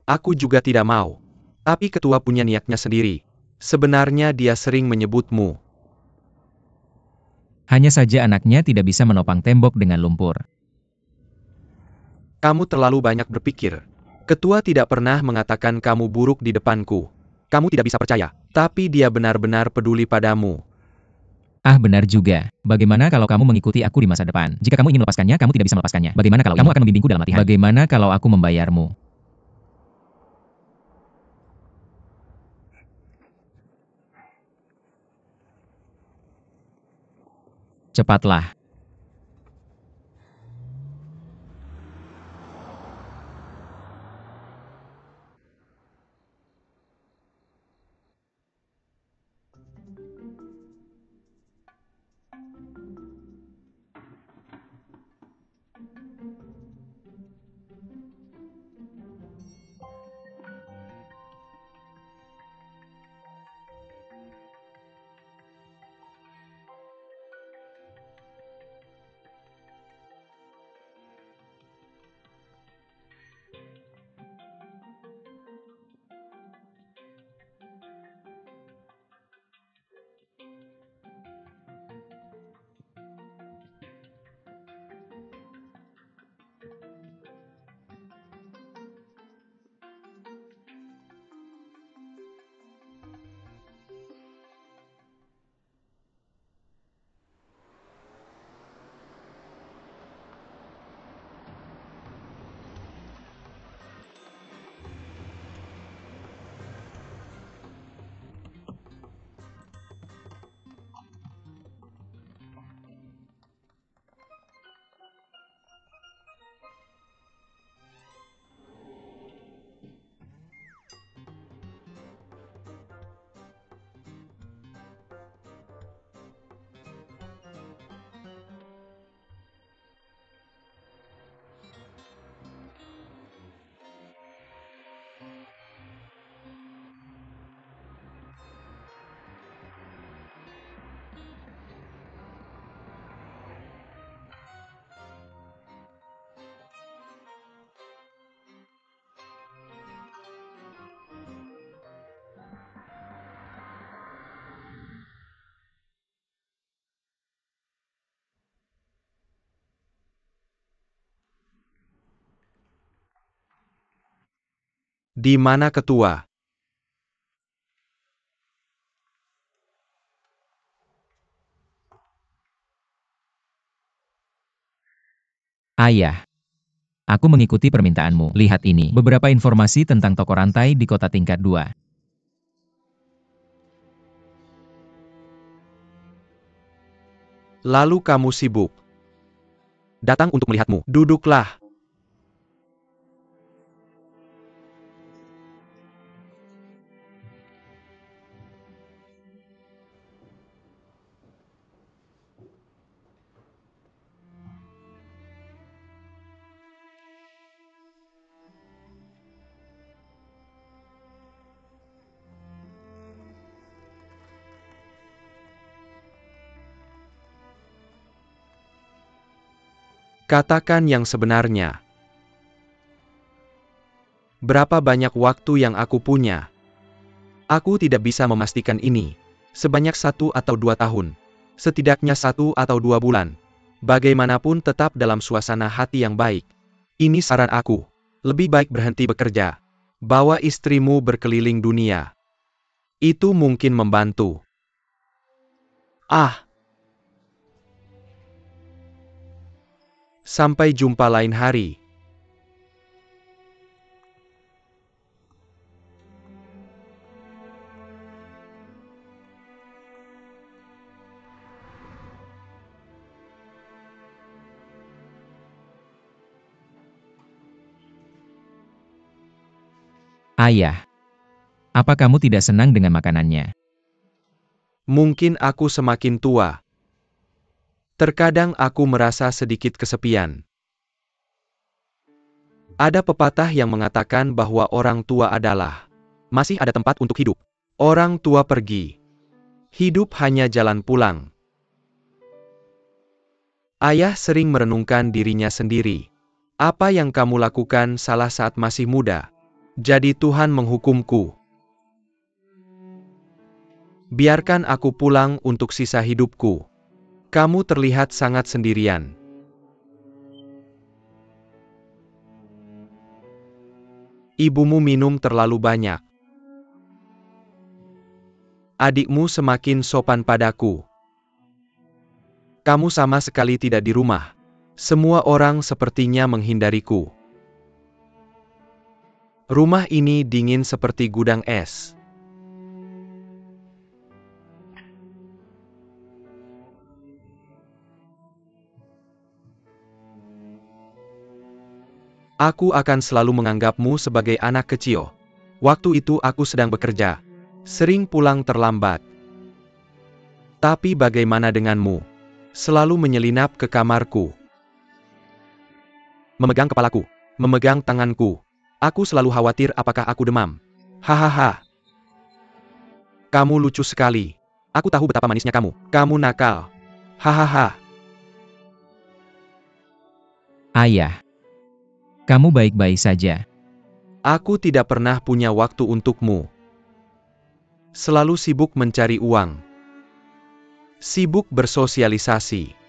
Aku juga tidak mau. Tapi ketua punya niatnya sendiri. Sebenarnya dia sering menyebutmu. Hanya saja anaknya tidak bisa menopang tembok dengan lumpur. Kamu terlalu banyak berpikir. Ketua tidak pernah mengatakan kamu buruk di depanku. Kamu tidak bisa percaya. Tapi dia benar-benar peduli padamu. Ah, benar juga. Bagaimana kalau kamu mengikuti aku di masa depan? Jika kamu ingin melepaskannya, kamu tidak bisa melepaskannya. Bagaimana kalau kamu akan membimbingku dalam latihan? Bagaimana kalau aku membayarmu? Cepatlah. Di mana ketua? Ayah. Aku mengikuti permintaanmu. Lihat ini. Beberapa informasi tentang toko rantai di kota tingkat 2. Lalu kamu sibuk. Datang untuk melihatmu. Duduklah. Katakan yang sebenarnya. Berapa banyak waktu yang aku punya? Aku tidak bisa memastikan ini. Sebanyak 1 atau 2 tahun. Setidaknya 1 atau 2 bulan. Bagaimanapun tetap dalam suasana hati yang baik. Ini saran aku. Lebih baik berhenti bekerja. Bawa istrimu berkeliling dunia. Itu mungkin membantu. Sampai jumpa lain hari. Ayah, apa kamu tidak senang dengan makanannya? Mungkin aku semakin tua. Terkadang aku merasa sedikit kesepian. Ada pepatah yang mengatakan bahwa orang tua adalah masih ada tempat untuk hidup. Orang tua pergi. Hidup hanya jalan pulang. Ayah sering merenungkan dirinya sendiri. Apa yang kamu lakukan salah saat masih muda? Jadi Tuhan menghukumku. Biarkan aku pulang untuk sisa hidupku. Kamu terlihat sangat sendirian. Ibumu minum terlalu banyak. Adikmu semakin sopan padaku. Kamu sama sekali tidak di rumah. Semua orang sepertinya menghindariku. Rumah ini dingin seperti gudang es. Aku akan selalu menganggapmu sebagai anak kecil. Waktu itu aku sedang bekerja. Sering pulang terlambat. Tapi bagaimana denganmu? Selalu menyelinap ke kamarku. Memegang kepalaku. Memegang tanganku. Aku selalu khawatir apakah aku demam. Hahaha. Kamu lucu sekali. Aku tahu betapa manisnya kamu. Kamu nakal. Hahaha. Ayah, kamu baik-baik saja. Aku tidak pernah punya waktu untukmu. Selalu sibuk mencari uang. Sibuk bersosialisasi.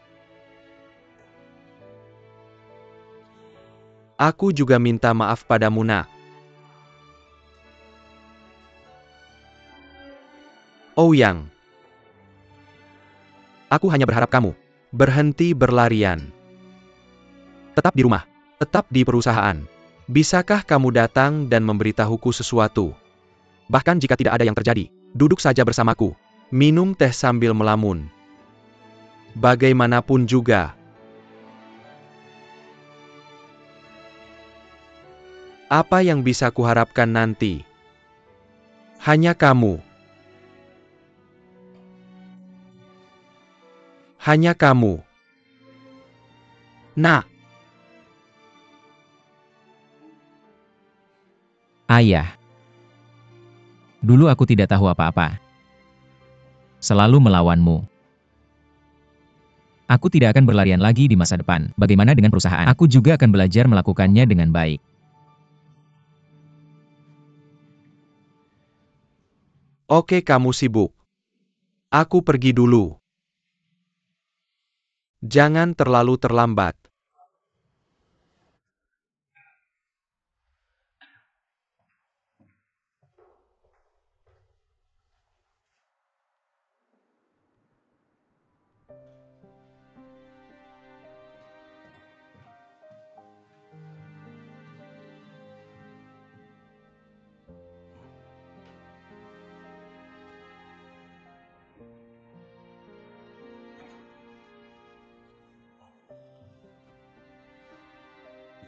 Aku juga minta maaf padamu, nak. Ouyang. Aku hanya berharap kamu berhenti berlarian. Tetap di rumah. Tetap di perusahaan. Bisakah kamu datang dan memberitahuku sesuatu? Bahkan jika tidak ada yang terjadi, duduk saja bersamaku. Minum teh sambil melamun. Bagaimanapun juga. Apa yang bisa kuharapkan nanti? Hanya kamu. Hanya kamu. Nak. Ayah, dulu aku tidak tahu apa-apa. Selalu melawanmu. Aku tidak akan berlarian lagi di masa depan. Bagaimana dengan perusahaan? Aku juga akan belajar melakukannya dengan baik. Oke, kamu sibuk. Aku pergi dulu. Jangan terlalu terlambat.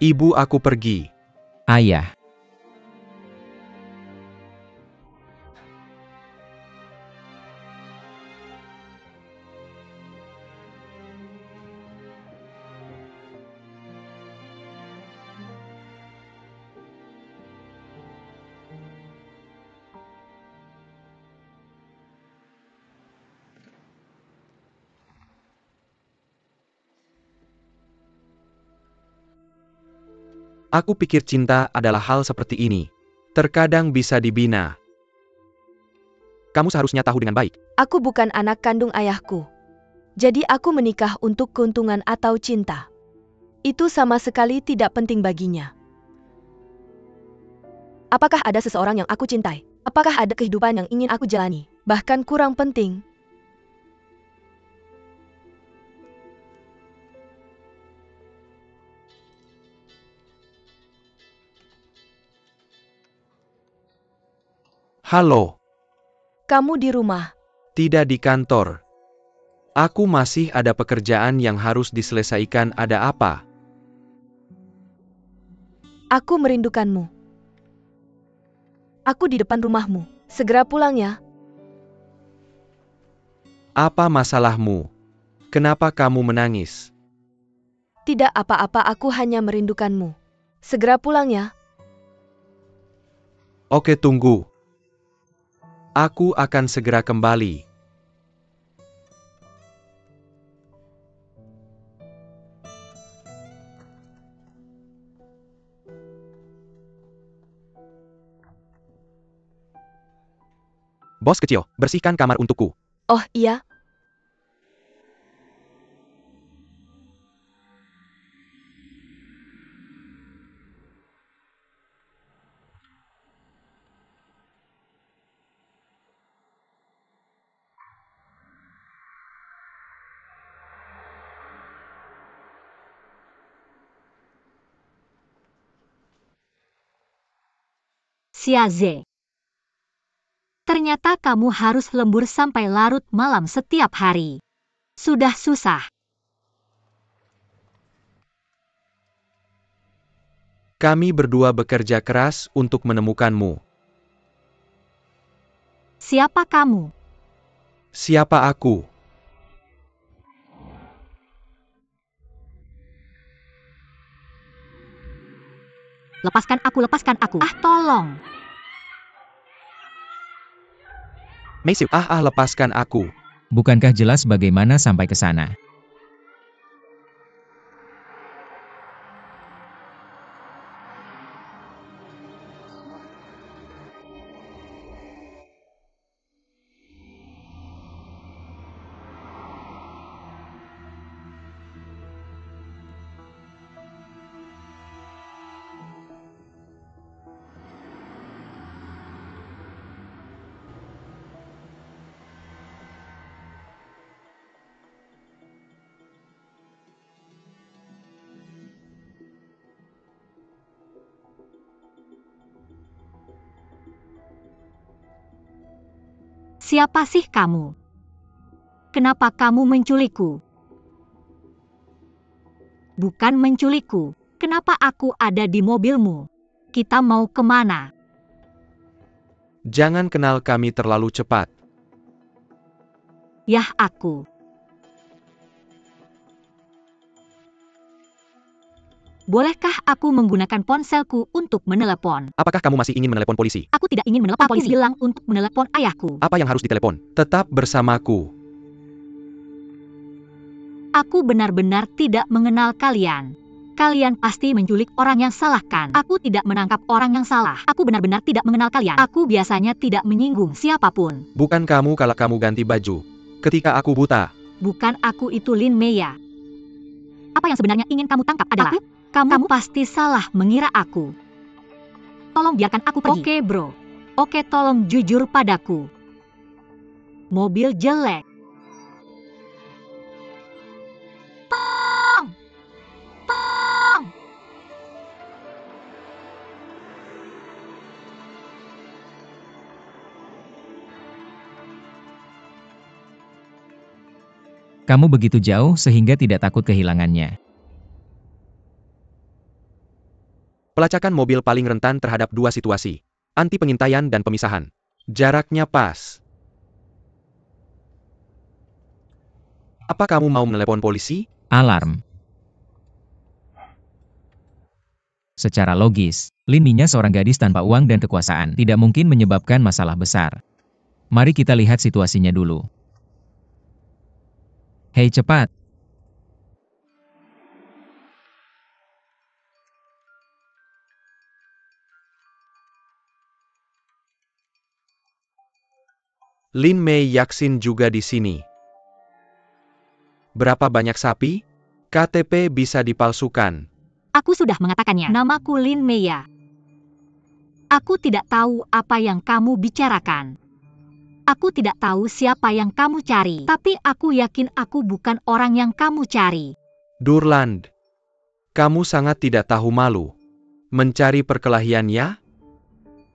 Ibu, aku pergi. Ayah, Aku pikir cinta adalah hal seperti ini. Terkadang bisa dibina. Kamu seharusnya tahu dengan baik. Aku bukan anak kandung ayahku. Jadi aku menikah untuk keuntungan atau cinta. Itu sama sekali tidak penting baginya. Apakah ada seseorang yang aku cintai? Apakah ada kehidupan yang ingin aku jalani? Bahkan kurang penting. Halo, Kamu di rumah. tidak di kantor. Aku masih ada pekerjaan yang harus diselesaikan. Ada apa? Aku merindukanmu. Aku di depan rumahmu. Segera pulang ya. Apa masalahmu? Kenapa kamu menangis? Tidak apa-apa, aku hanya merindukanmu. Segera pulang ya. Oke, tunggu. Aku akan segera kembali. Bos kecil, bersihkan kamar untukku. Oh iya. Xiaze. Ternyata kamu harus lembur sampai larut malam setiap hari. Sudah susah. Kami berdua bekerja keras untuk menemukanmu. Siapa kamu? Siapa aku? Lepaskan aku, lepaskan aku. Ah, tolong. Meisu, lepaskan aku. Bukankah jelas bagaimana sampai ke sana? Siapa sih kamu? Kenapa kamu menculikku? Bukan menculikku. Kenapa aku ada di mobilmu? Kita mau kemana? Jangan kenal kami terlalu cepat. Yah, aku. Bolehkah aku menggunakan ponselku untuk menelepon? Apakah kamu masih ingin menelepon polisi? Aku tidak ingin menelepon polisi. Aku bilang untuk menelepon ayahku. Apa yang harus ditelepon? Tetap bersamaku. Aku benar-benar tidak mengenal kalian. Kalian pasti menculik orang yang salah, kan? Aku tidak menangkap orang yang salah. Aku benar-benar tidak mengenal kalian. Aku biasanya tidak menyinggung siapapun. Bukan kamu kalau kamu ganti baju. Ketika aku buta. Bukan aku, itu Lin Meya. Apa yang sebenarnya ingin kamu tangkap adalah kamu pasti salah mengira aku. Tolong biarkan aku pergi. Oke, bro. Oke, tolong jujur padaku. Mobil jelek. Tong! Tong! Kamu begitu jauh sehingga tidak takut kehilangannya. Pelacakan mobil paling rentan terhadap dua situasi. Anti pengintaian dan pemisahan. Jaraknya pas. Apa kamu mau menelepon polisi? Alarm. Secara logis, Lin Minya seorang gadis tanpa uang dan kekuasaan tidak mungkin menyebabkan masalah besar. Mari kita lihat situasinya dulu. Hei, cepat! Lin Mei Yaksin juga di sini. Berapa banyak sapi? KTP bisa dipalsukan. Aku sudah mengatakannya. Namaku Lin Meya. Aku tidak tahu apa yang kamu bicarakan. Aku tidak tahu siapa yang kamu cari. Tapi aku yakin aku bukan orang yang kamu cari. Durland, kamu sangat tidak tahu malu. Mencari perkelahian ya?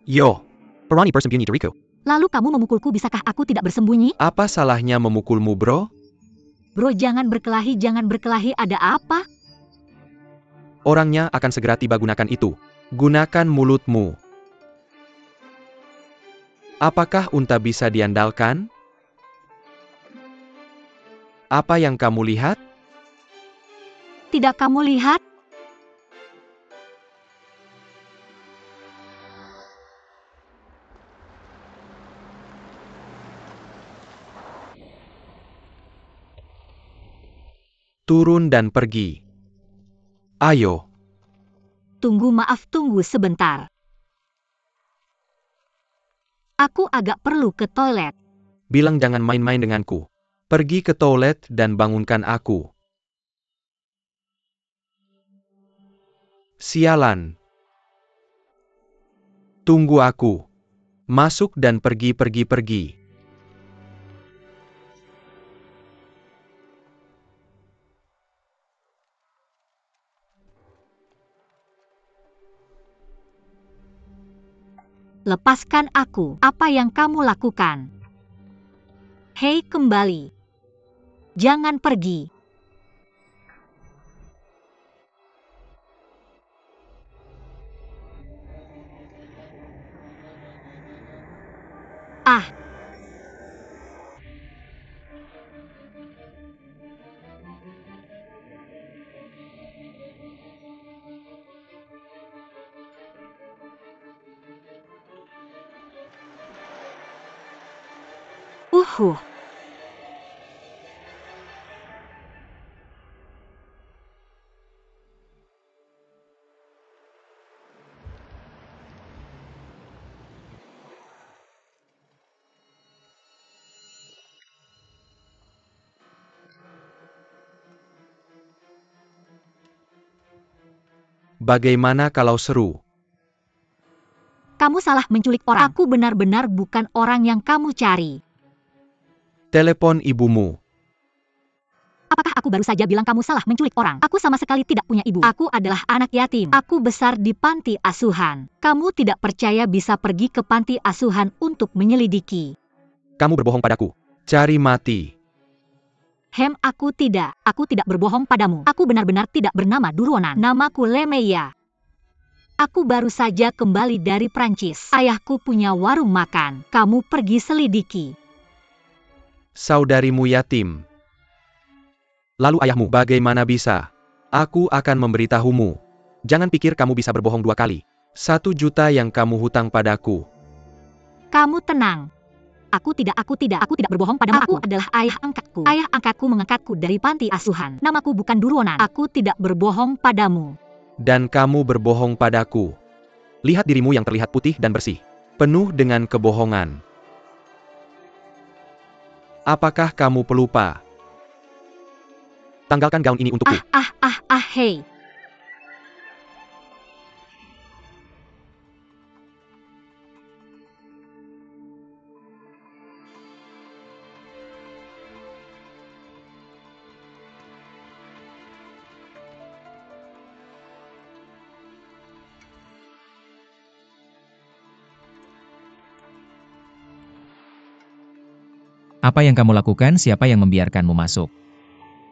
Yo, berani bersembunyi dariku. Lalu kamu memukulku, bisakah aku tidak bersembunyi? Apa salahnya memukulmu, bro? Bro, jangan berkelahi, ada apa? Orangnya akan segera tiba, gunakan itu. Gunakan mulutmu. Apakah unta bisa diandalkan? Apa yang kamu lihat? Tidak kamu lihat? Turun dan pergi. Ayo. Tunggu, maaf, tunggu sebentar. Aku agak perlu ke toilet. Bilang jangan main-main denganku. Pergi ke toilet dan bangunkan aku. Sialan. Tunggu aku. Masuk dan pergi. Lepaskan aku. Apa yang kamu lakukan? Hei, kembali. Jangan pergi. Ah. Uhuh. Bagaimana kalau seru? Kamu salah menculik orang. Aku benar-benar bukan orang yang kamu cari. Telepon ibumu. Apakah aku baru saja bilang kamu salah menculik orang? Aku sama sekali tidak punya ibu. Aku adalah anak yatim. Aku besar di panti asuhan. Kamu tidak percaya bisa pergi ke panti asuhan untuk menyelidiki. Kamu berbohong padaku. Cari mati. Aku tidak. Aku tidak berbohong padamu. Aku benar-benar tidak bernama Durwonan. Namaku Lemeya. Aku baru saja kembali dari Prancis. Ayahku punya warung makan. Kamu pergi selidiki. Saudarimu yatim. Lalu ayahmu bagaimana bisa? Aku akan memberitahumu. Jangan pikir kamu bisa berbohong 2 kali. 1 juta yang kamu hutang padaku. Kamu tenang. Aku tidak berbohong padamu. Aku adalah ayah angkatku. Ayah angkatku mengangkatku dari panti asuhan. Namaku bukan Durwonan. Aku tidak berbohong padamu. Dan kamu berbohong padaku. Lihat dirimu yang terlihat putih dan bersih. Penuh dengan kebohongan. Apakah kamu pelupa? Tanggalkan gaun ini untukku. Hei. Apa yang kamu lakukan? Siapa yang membiarkanmu masuk?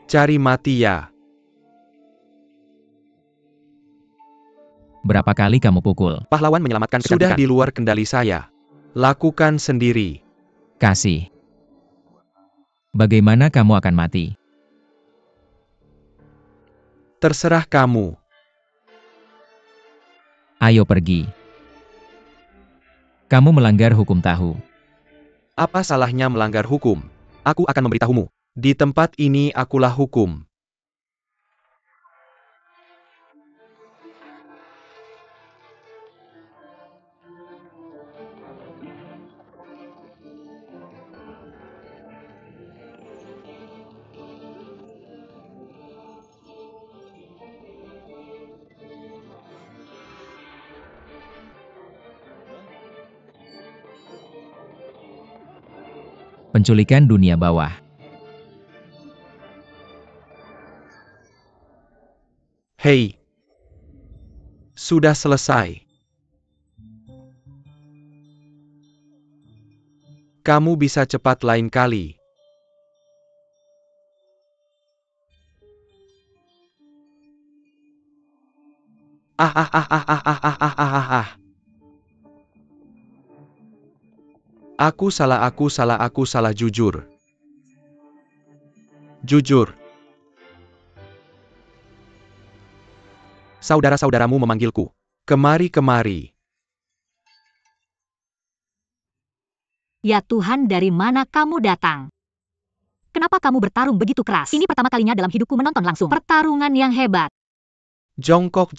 Cari mati ya. Berapa kali kamu pukul? Pahlawan menyelamatkan kecantikan. Sudah di luar kendali saya. Lakukan sendiri. Kasih. Bagaimana kamu akan mati? Terserah kamu. Ayo pergi. Kamu melanggar hukum tahu. Apa salahnya melanggar hukum? Aku akan memberitahumu. Di tempat ini akulah hukum. Penculikan dunia bawah. Hei. Sudah selesai. Kamu bisa cepat lain kali. Aku salah jujur. Jujur. Saudara-saudaramu memanggilku. Kemari. Ya Tuhan, dari mana kamu datang? Kenapa kamu bertarung begitu keras? Ini pertama kalinya dalam hidupku menonton langsung pertarungan yang hebat. Jongkok.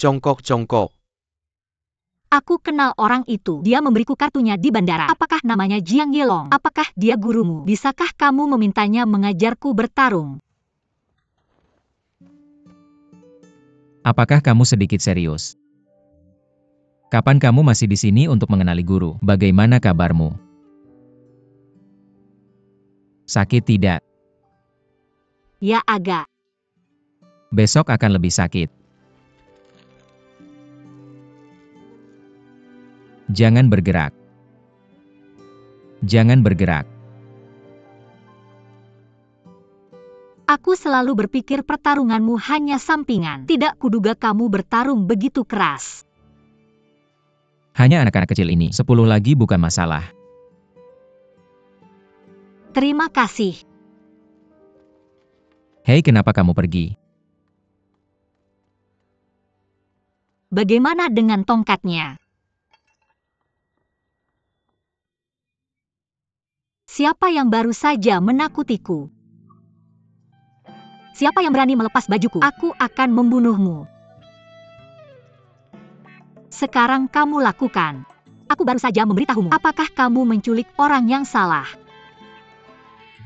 Aku kenal orang itu. Dia memberiku kartunya di bandara. Apakah namanya Jiang Yilong? Apakah dia gurumu? Bisakah kamu memintanya mengajarku bertarung? Apakah kamu sedikit serius? Kapan kamu masih di sini untuk mengenali guru? Bagaimana kabarmu? Sakit tidak? Ya agak. Besok akan lebih sakit. Jangan bergerak. Jangan bergerak. Aku selalu berpikir pertarunganmu hanya sampingan. Tidak kuduga kamu bertarung begitu keras. Hanya anak-anak kecil ini. 10 lagi bukan masalah. Terima kasih. Hei, kenapa kamu pergi? Bagaimana dengan tongkatnya? Siapa yang baru saja menakutiku? Siapa yang berani melepas bajuku? Aku akan membunuhmu. Sekarang kamu lakukan. Aku baru saja memberitahumu. Apakah kamu menculik orang yang salah?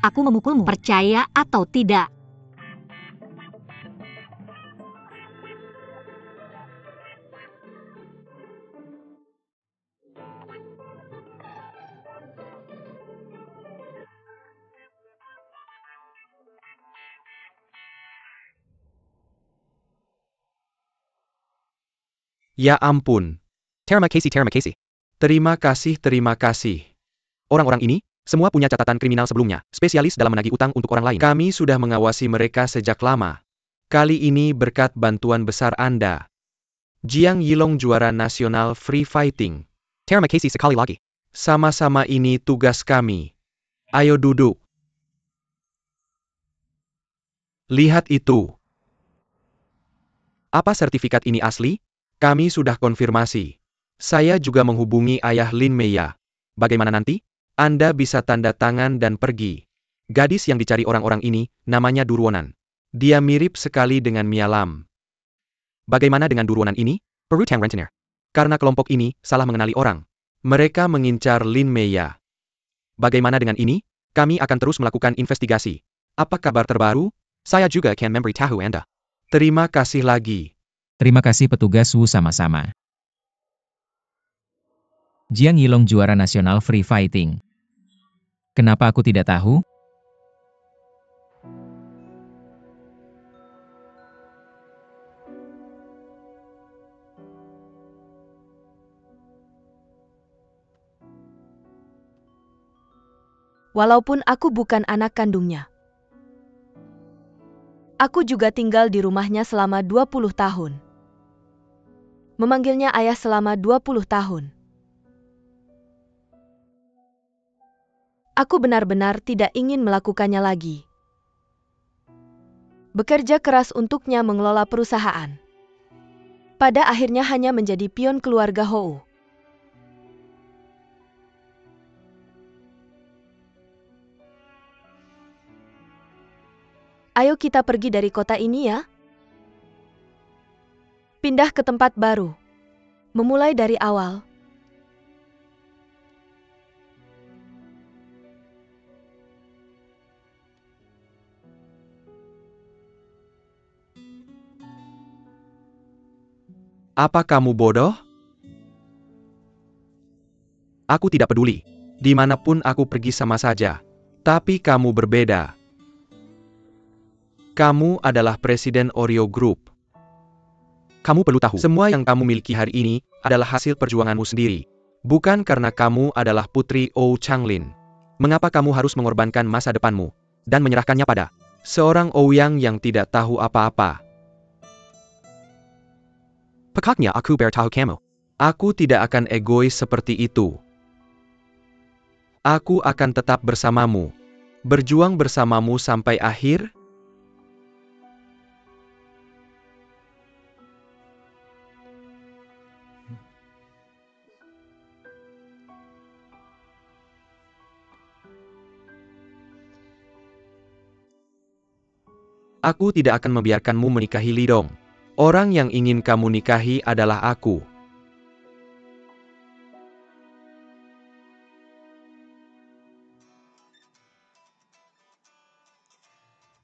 Aku memukulmu, percaya atau tidak? Ya ampun. Terima kasih. Terima kasih. Orang-orang ini, semua punya catatan kriminal sebelumnya, spesialis dalam menagih utang untuk orang lain. Kami sudah mengawasi mereka sejak lama. Kali ini berkat bantuan besar Anda. Jiang Yilong juara nasional free fighting. Terima kasih sekali lagi. Sama-sama, ini tugas kami. Ayo duduk. Lihat itu. Apa sertifikat ini asli? Kami sudah konfirmasi. Saya juga menghubungi ayah Lin Meya. Bagaimana nanti? Anda bisa tanda tangan dan pergi. Gadis yang dicari orang-orang ini, namanya Durwonan. Dia mirip sekali dengan Mia Lam. Bagaimana dengan Durwonan ini? Perutang rentenir. Karena kelompok ini salah mengenali orang. Mereka mengincar Lin Meya. Bagaimana dengan ini? Kami akan terus melakukan investigasi. Apa kabar terbaru? Saya juga akan memberitahu Anda. Terima kasih lagi. Terima kasih petugas Wu sama-sama. Jiang Yilong juara nasional free fighting. Kenapa aku tidak tahu? Walaupun aku bukan anak kandungnya. Aku juga tinggal di rumahnya selama 20 tahun. Memanggilnya ayah selama 20 tahun. Aku benar-benar tidak ingin melakukannya lagi. Bekerja keras untuknya mengelola perusahaan. Pada akhirnya hanya menjadi pion keluarga Hou. Ayo kita pergi dari kota ini ya. Pindah ke tempat baru. Memulai dari awal. Apa kamu bodoh? Aku tidak peduli. Dimanapun aku pergi sama saja. Tapi kamu berbeda. Kamu adalah Presiden Oreo Group. Kamu perlu tahu, semua yang kamu miliki hari ini adalah hasil perjuanganmu sendiri. Bukan karena kamu adalah putri Ou Changlin. Mengapa kamu harus mengorbankan masa depanmu dan menyerahkannya pada seorang Ouyang yang tidak tahu apa-apa? Pekaknya aku bertahu kamu. Aku tidak akan egois seperti itu. Aku akan tetap bersamamu. Berjuang bersamamu sampai akhir. Aku tidak akan membiarkanmu menikahi Li Dong. Orang yang ingin kamu nikahi adalah aku.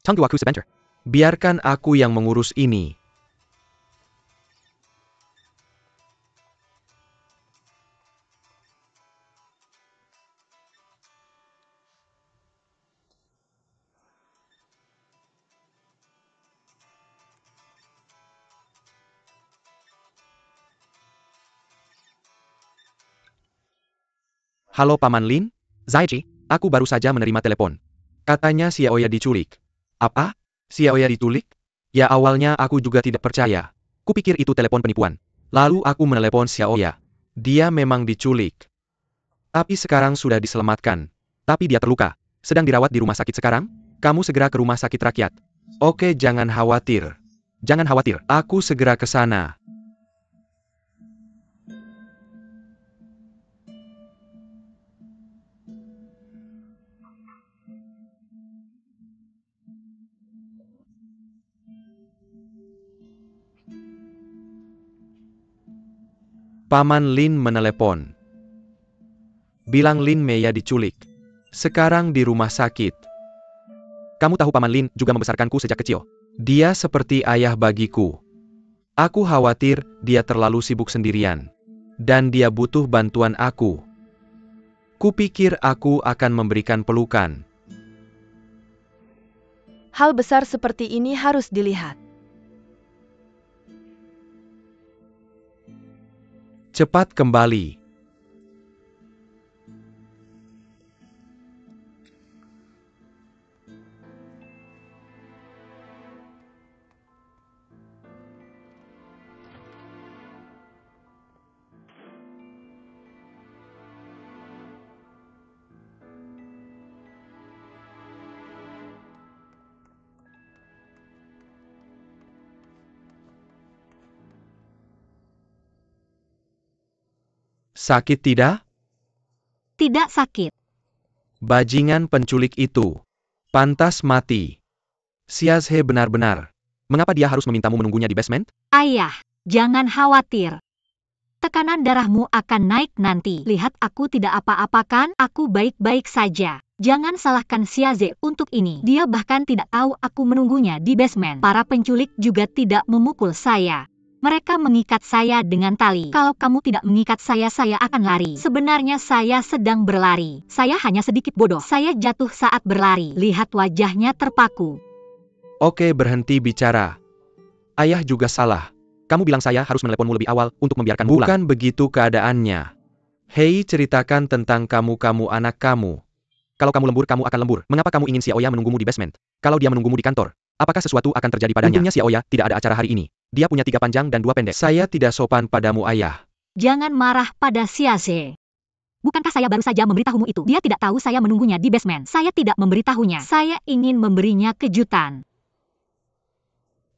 Tunggu aku sebentar. Biarkan aku yang mengurus ini. Halo Paman Lin, Zaiji, aku baru saja menerima telepon. Katanya Xiaoya diculik. Apa? Xiaoya diculik? Ya awalnya aku juga tidak percaya. Kupikir itu telepon penipuan. Lalu aku menelepon Xiaoya. Dia memang diculik. Tapi sekarang sudah diselamatkan. Tapi dia terluka. Sedang dirawat di rumah sakit sekarang? Kamu segera ke rumah sakit rakyat. Oke, jangan khawatir. Jangan khawatir, aku segera ke sana. Paman Lin menelepon. Bilang Lin Meya diculik. Sekarang di rumah sakit. Kamu tahu Paman Lin juga membesarkanku sejak kecil. Dia seperti ayah bagiku. Aku khawatir dia terlalu sibuk sendirian. Dan dia butuh bantuan aku. Kupikir aku akan memberikan pelukan. Hal besar seperti ini harus dilihat. Cepat kembali. Sakit tidak? Tidak sakit. Bajingan penculik itu. Pantas mati. Xiazhe benar-benar. Mengapa dia harus memintamu menunggunya di basement? Ayah, jangan khawatir. Tekanan darahmu akan naik nanti. Lihat aku tidak apa-apa kan? Aku baik-baik saja. Jangan salahkan Xiaze untuk ini. Dia bahkan tidak tahu aku menunggunya di basement. Para penculik juga tidak memukul saya. Mereka mengikat saya dengan tali. Kalau kamu tidak mengikat saya akan lari. Sebenarnya saya sedang berlari. Saya hanya sedikit bodoh. Saya jatuh saat berlari. Lihat wajahnya terpaku. Oke, berhenti bicara. Ayah juga salah. Kamu bilang saya harus meneleponmu lebih awal untuk membiarkanmu pulang. Bukan begitu keadaannya. Hei, ceritakan tentang kamu anak kamu. Kalau kamu lembur, kamu akan lembur. Mengapa kamu ingin Xiaoya menunggumu di basement? Kalau dia menunggumu di kantor, apakah sesuatu akan terjadi padanya? Untungnya Xiaoya tidak ada acara hari ini. Dia punya 3 panjang dan 2 pendek. Saya tidak sopan padamu, ayah. Jangan marah pada Xiaze. Bukankah saya baru saja memberitahumu itu? Dia tidak tahu saya menunggunya di basement. Saya tidak memberitahunya. Saya ingin memberinya kejutan.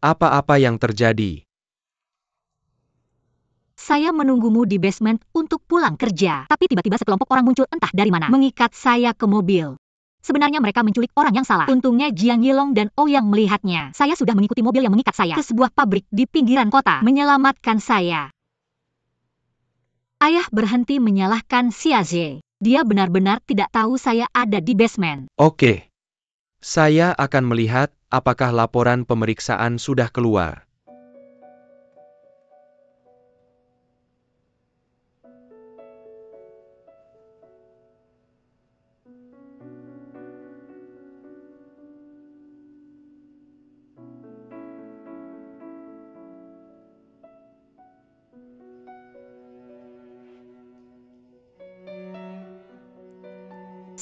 Apa-apa yang terjadi? Saya menunggumu di basement untuk pulang kerja. Tapi tiba-tiba sekelompok orang muncul entah dari mana. Mengikat saya ke mobil. Sebenarnya mereka menculik orang yang salah. Untungnya Jiang Yilong dan Ouyang melihatnya. Saya sudah mengikuti mobil yang mengikat saya ke sebuah pabrik di pinggiran kota. Menyelamatkan saya. Ayah berhenti menyalahkan Xiaze. Dia benar-benar tidak tahu saya ada di basement. Oke. Saya akan melihat apakah laporan pemeriksaan sudah keluar.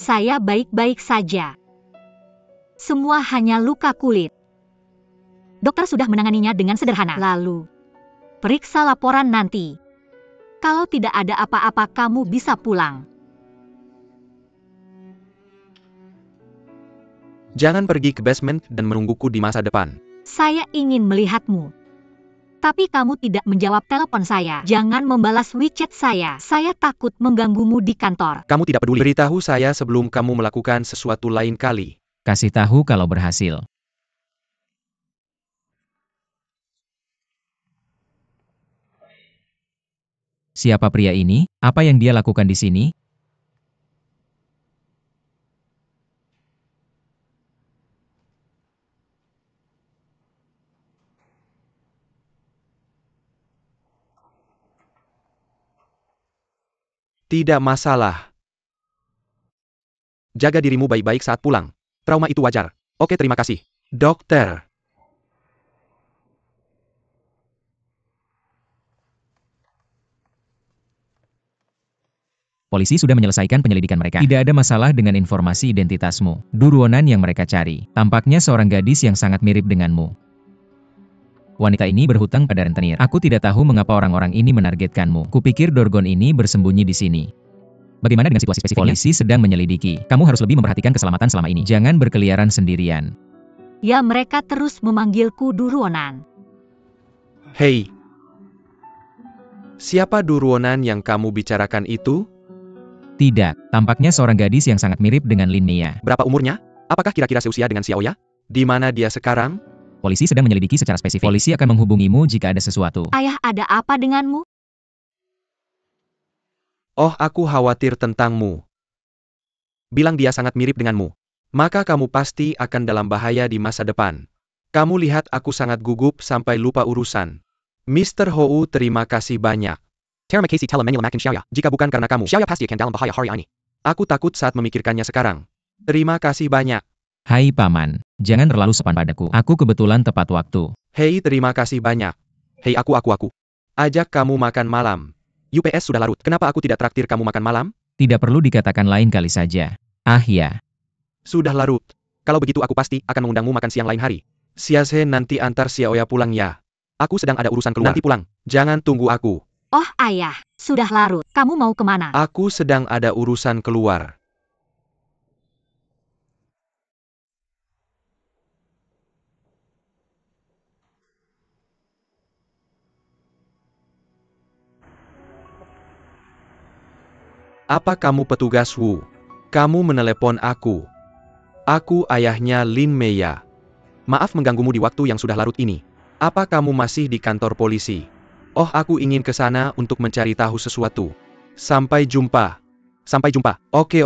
Saya baik-baik saja. Semua hanya luka kulit. Dokter sudah menanganinya dengan sederhana. Lalu, periksa laporan nanti. Kalau tidak ada apa-apa, kamu bisa pulang. Jangan pergi ke basement dan menungguku di masa depan. Saya ingin melihatmu. Tapi kamu tidak menjawab telepon saya. Jangan membalas WeChat saya. Saya takut mengganggumu di kantor. Kamu tidak peduli. Beritahu saya sebelum kamu melakukan sesuatu lain kali. Kasih tahu kalau berhasil. Siapa pria ini? Apa yang dia lakukan di sini? Tidak masalah. Jaga dirimu baik-baik saat pulang. Trauma itu wajar. Oke, terima kasih. Dokter. Polisi sudah menyelesaikan penyelidikan mereka. Tidak ada masalah dengan informasi identitasmu. Duruonan yang mereka cari. Tampaknya seorang gadis yang sangat mirip denganmu. Wanita ini berhutang pada rentenir. Aku tidak tahu mengapa orang-orang ini menargetkanmu. Kupikir Dorgon ini bersembunyi di sini. Bagaimana dengan situasi spesifiknya? Polisi sedang menyelidiki. Kamu harus lebih memperhatikan keselamatan selama ini. Jangan berkeliaran sendirian. Ya, mereka terus memanggilku Duruonan. Hei. Siapa Duruonan yang kamu bicarakan itu? Tidak, tampaknya seorang gadis yang sangat mirip dengan Lin Mei. Berapa umurnya? Apakah kira-kira seusia dengan Xiaoya? Di mana dia sekarang? Polisi sedang menyelidiki secara spesifik. Polisi akan menghubungimu jika ada sesuatu. Ayah, ada apa denganmu? Oh, aku khawatir tentangmu. Bilang dia sangat mirip denganmu. Maka kamu pasti akan dalam bahaya di masa depan. Kamu lihat aku sangat gugup sampai lupa urusan. Mr. Hou, terima kasih banyak. Terima kasih telah menyelamatkan Xiaoya. Jika bukan karena kamu, Xiaoya pasti akan dalam bahaya hari ini. Aku takut saat memikirkannya sekarang. Terima kasih banyak. Hai Paman, jangan terlalu sopan padaku. Aku kebetulan tepat waktu. Hei, terima kasih banyak. Hei, aku. Ajak kamu makan malam. UPS sudah larut. Kenapa aku tidak traktir kamu makan malam? Tidak perlu dikatakan lain kali saja. Ah ya. Sudah larut. Kalau begitu aku pasti akan mengundangmu makan siang lain hari. Xiaohe, nanti antar Xiaoya pulang ya. Aku sedang ada urusan keluar. Nanti pulang. Jangan tunggu aku. Oh ayah, sudah larut. Kamu mau kemana? Aku sedang ada urusan keluar. Apa kamu petugas Wu? Kamu menelepon aku. Aku ayahnya Lin Mei. Maaf mengganggumu di waktu yang sudah larut ini. Apa kamu masih di kantor polisi? Oh, aku ingin ke sana untuk mencari tahu sesuatu. Sampai jumpa. Sampai jumpa. Oke.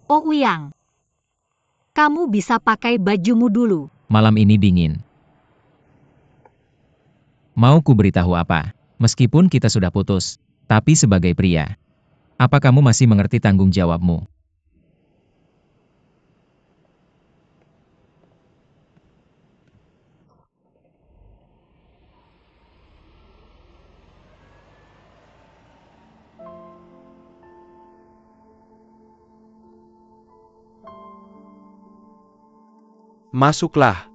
Oh Uyang, kamu bisa pakai bajumu dulu. Malam ini dingin. Mau ku beritahu apa? Meskipun kita sudah putus, tapi sebagai pria, apa kamu masih mengerti tanggung jawabmu? Masuklah.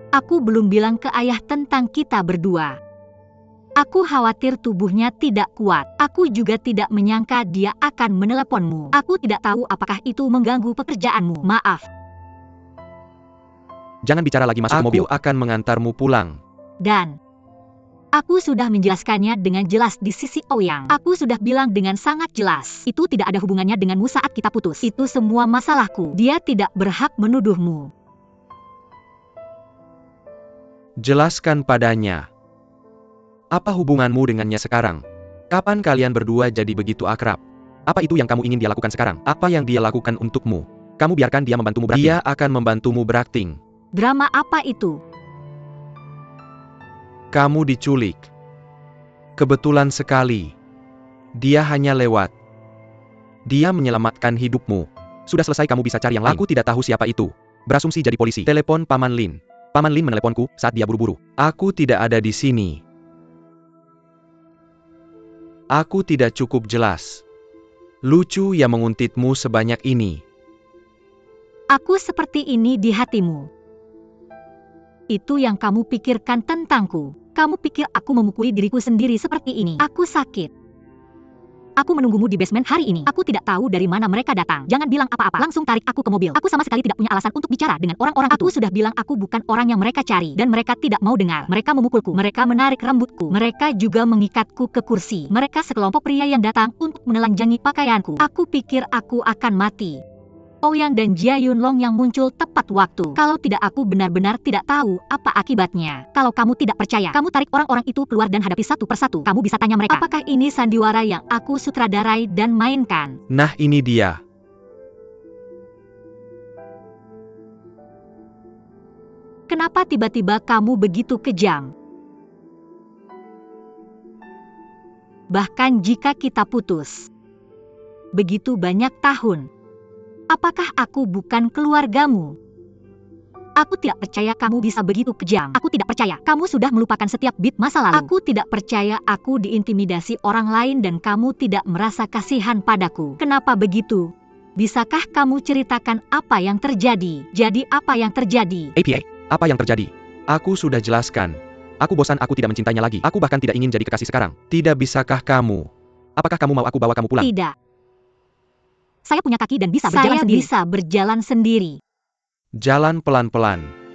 Aku belum bilang ke ayah tentang kita berdua. Aku khawatir tubuhnya tidak kuat. Aku juga tidak menyangka dia akan meneleponmu. Aku tidak tahu apakah itu mengganggu pekerjaanmu. Maaf. Jangan bicara lagi, masuk mobil. Aku akan mengantarmu pulang. Dan aku sudah menjelaskannya dengan jelas di sisi Ouyang. Aku sudah bilang dengan sangat jelas. Itu tidak ada hubungannya denganmu saat kita putus. Itu semua masalahku. Dia tidak berhak menuduhmu. Jelaskan padanya. Apa hubunganmu dengannya sekarang? Kapan kalian berdua jadi begitu akrab? Apa itu yang kamu ingin dia lakukan sekarang? Apa yang dia lakukan untukmu? Kamu biarkan dia membantumu berakting. Dia akan membantumu berakting. Drama apa itu? Kamu diculik. Kebetulan sekali. Dia hanya lewat. Dia menyelamatkan hidupmu. Sudah selesai, kamu bisa cari yang lain. Aku tidak tahu siapa itu. Berasumsi jadi polisi. Telepon Paman Lin. Paman Lin meneleponku saat dia buru-buru. Aku tidak ada di sini. Aku tidak cukup jelas. Lucu ya menguntitmu sebanyak ini. Aku seperti ini di hatimu. Itu yang kamu pikirkan tentangku. Kamu pikir aku memukuli diriku sendiri seperti ini. Aku sakit. Aku menunggumu di basement hari ini. Aku tidak tahu dari mana mereka datang. Jangan bilang apa-apa. Langsung tarik aku ke mobil. Aku sama sekali tidak punya alasan untuk bicara dengan orang-orang itu. Aku sudah bilang aku bukan orang yang mereka cari. Dan mereka tidak mau dengar. Mereka memukulku. Mereka menarik rambutku. Mereka juga mengikatku ke kursi. Mereka sekelompok pria yang datang untuk menelanjangi pakaianku. Aku pikir aku akan mati. Ouyang dan Jia Yunlong yang muncul tepat waktu. Kalau tidak, aku benar-benar tidak tahu apa akibatnya. Kalau kamu tidak percaya, kamu tarik orang-orang itu keluar dan hadapi satu persatu. Kamu bisa tanya mereka, apakah ini sandiwara yang aku sutradarai dan mainkan? Nah, ini dia. Kenapa tiba-tiba kamu begitu kejam? Bahkan jika kita putus begitu banyak tahun, apakah aku bukan keluargamu? Aku tidak percaya kamu bisa begitu kejam. Aku tidak percaya kamu sudah melupakan setiap bit masa lalu. Aku tidak percaya aku diintimidasi orang lain dan kamu tidak merasa kasihan padaku. Kenapa begitu? Bisakah kamu ceritakan apa yang terjadi? Jadi apa yang terjadi? APA, apa yang terjadi? Aku sudah jelaskan. Aku bosan, aku tidak mencintainya lagi. Aku bahkan tidak ingin jadi kekasih sekarang. Tidak bisakah kamu? Apakah kamu mau aku bawa kamu pulang? Tidak. Saya punya kaki dan bisa berjalan sendiri. Saya bisa berjalan sendiri. Jalan pelan-pelan.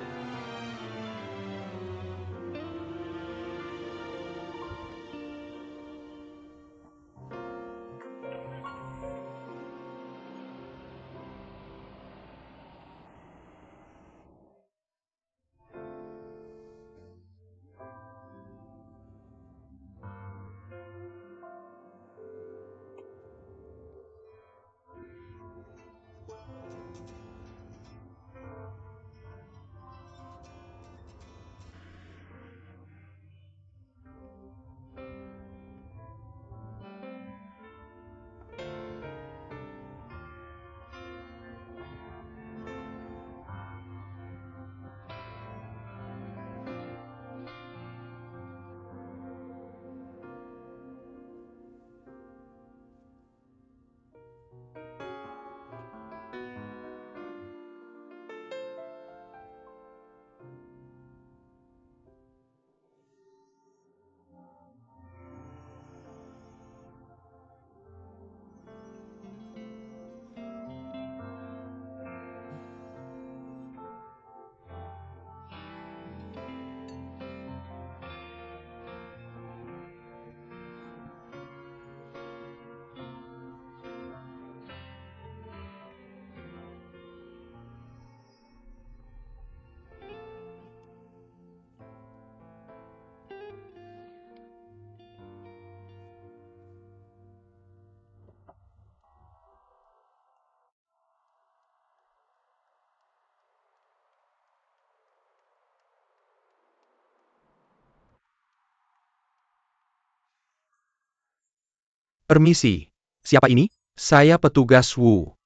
Permisi. Siapa ini? Saya petugas Wu.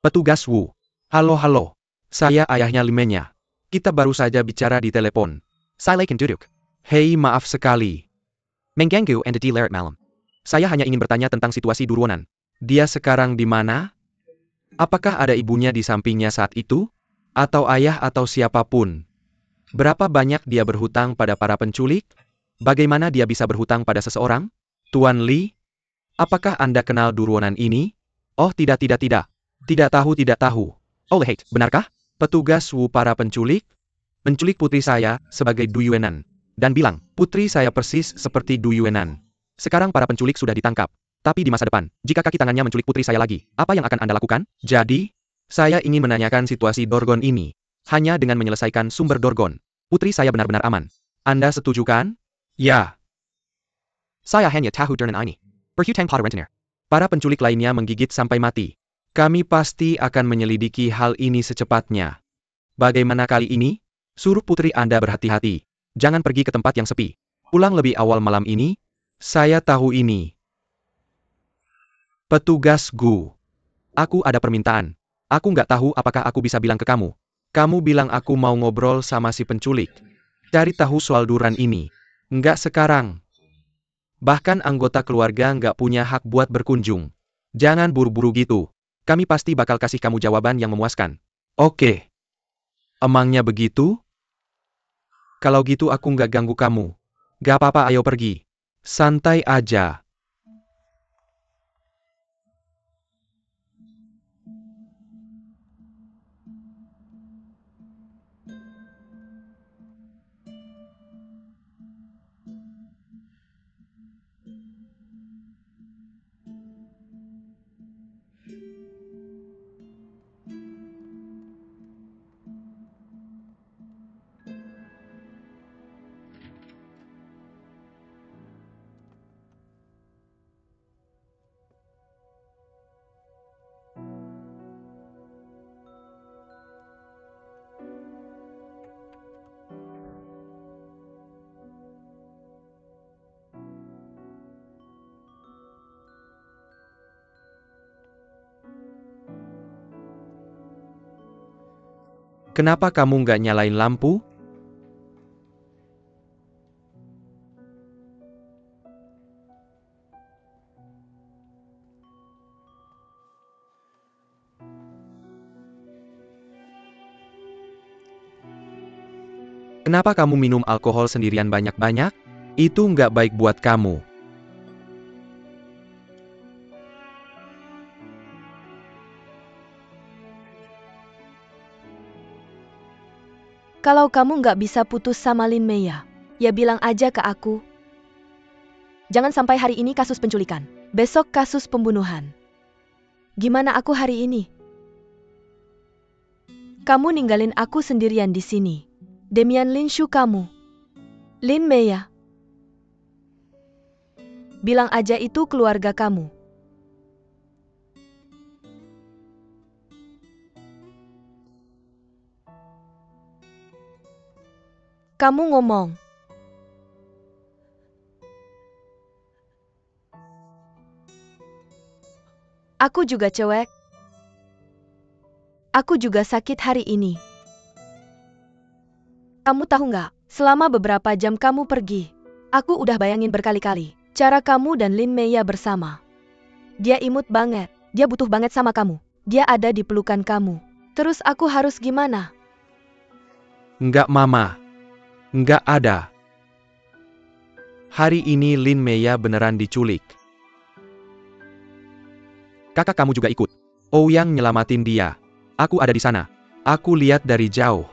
Petugas Wu. Halo. Saya ayahnya Limenya. Kita baru saja bicara di telepon. Saya Leiken duduk. Hei, maaf sekali. Mengganggu Anda di larut malam. Saya hanya ingin bertanya tentang situasi Durwonan. Dia sekarang di mana? Apakah ada ibunya di sampingnya saat itu? Atau ayah atau siapapun? Berapa banyak dia berhutang pada para penculik? Bagaimana dia bisa berhutang pada seseorang? Tuan Li? Apakah Anda kenal Durwonan ini? Oh, tidak. Tidak tahu. Oh, hate, benarkah? Petugas Wu para penculik? Menculik putri saya sebagai Du Yuenan. Dan bilang, putri saya persis seperti Du Yuenan. Sekarang para penculik sudah ditangkap. Tapi di masa depan, jika kaki tangannya menculik putri saya lagi, apa yang akan Anda lakukan? Jadi, saya ingin menanyakan situasi Dorgon ini. Hanya dengan menyelesaikan sumber Dorgon, putri saya benar-benar aman. Anda setuju kan? Ya. Saya hanya tahu Durnan ini. Perhutang pada rentenir. Para penculik lainnya menggigit sampai mati. Kami pasti akan menyelidiki hal ini secepatnya. Bagaimana kali ini? Suruh putri Anda berhati-hati. Jangan pergi ke tempat yang sepi. Pulang lebih awal malam ini. Saya tahu ini. Petugas Gu. Aku ada permintaan. Aku nggak tahu apakah aku bisa bilang ke kamu. Kamu bilang aku mau ngobrol sama si penculik. Cari tahu soal Duran ini. Nggak sekarang. Bahkan anggota keluarga nggak punya hak buat berkunjung. Jangan buru-buru gitu. Kami pasti bakal kasih kamu jawaban yang memuaskan. Oke. Emangnya begitu? Kalau gitu aku nggak ganggu kamu. Gak apa-apa, ayo pergi. Santai aja. Kenapa kamu nggak nyalain lampu? Kenapa kamu minum alkohol sendirian banyak-banyak? Itu nggak baik buat kamu. Kalau kamu nggak bisa putus sama Lin Meya, ya bilang aja ke aku. Jangan sampai hari ini kasus penculikan, besok kasus pembunuhan. Gimana aku hari ini? Kamu ninggalin aku sendirian di sini. Demian Linshu kamu. Lin Meya. Bilang aja itu keluarga kamu. Kamu ngomong. Aku juga cewek. Aku juga sakit hari ini. Kamu tahu nggak, selama beberapa jam kamu pergi, aku udah bayangin berkali-kali cara kamu dan Lin Meya bersama. Dia imut banget, dia butuh banget sama kamu. Dia ada di pelukan kamu. Terus aku harus gimana? Nggak, Mama. Nggak ada. Hari ini Lin Meya beneran diculik. Kakak kamu juga ikut. Ouyang nyelamatin dia. Aku ada di sana. Aku lihat dari jauh.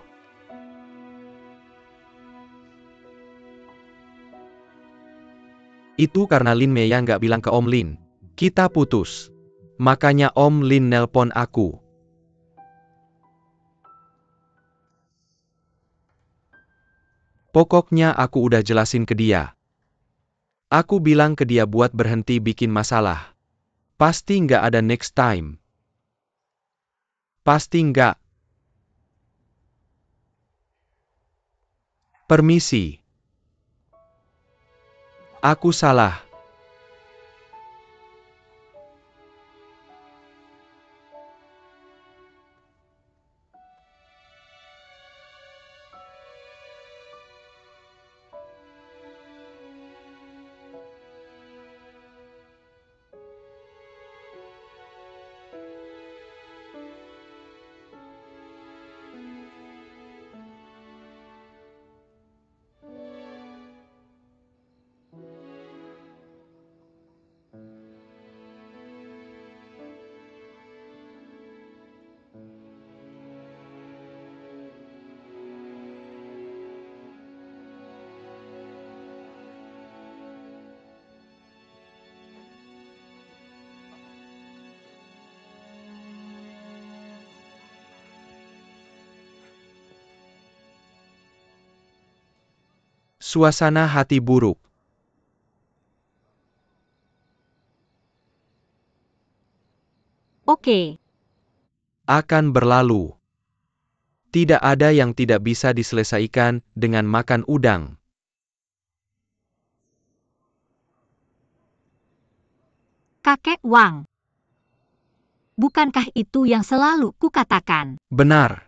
Itu karena Lin Meya nggak bilang ke Om Lin. Kita putus. Makanya Om Lin nelpon aku. Pokoknya aku udah jelasin ke dia. Aku bilang ke dia buat berhenti bikin masalah. Pasti nggak ada next time. Pasti nggak. Permisi. Aku salah. Suasana hati buruk. Oke. Akan berlalu. Tidak ada yang tidak bisa diselesaikan dengan makan udang. Kakek Wang. Bukankah itu yang selalu kukatakan? Benar.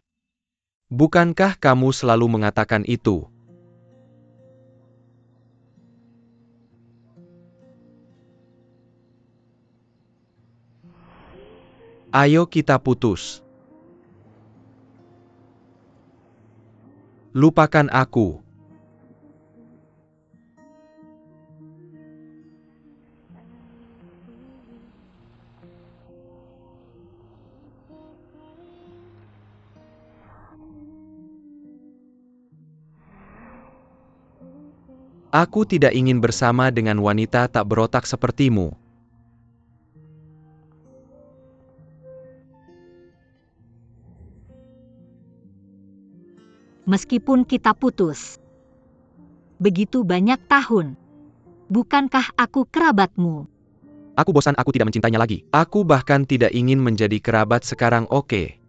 Bukankah kamu selalu mengatakan itu? Ayo kita putus. Lupakan aku. Aku tidak ingin bersama dengan wanita tak berotak sepertimu. Meskipun kita putus begitu banyak tahun, bukankah aku kerabatmu? Aku bosan, aku tidak mencintainya lagi. Aku bahkan tidak ingin menjadi kerabat sekarang, oke?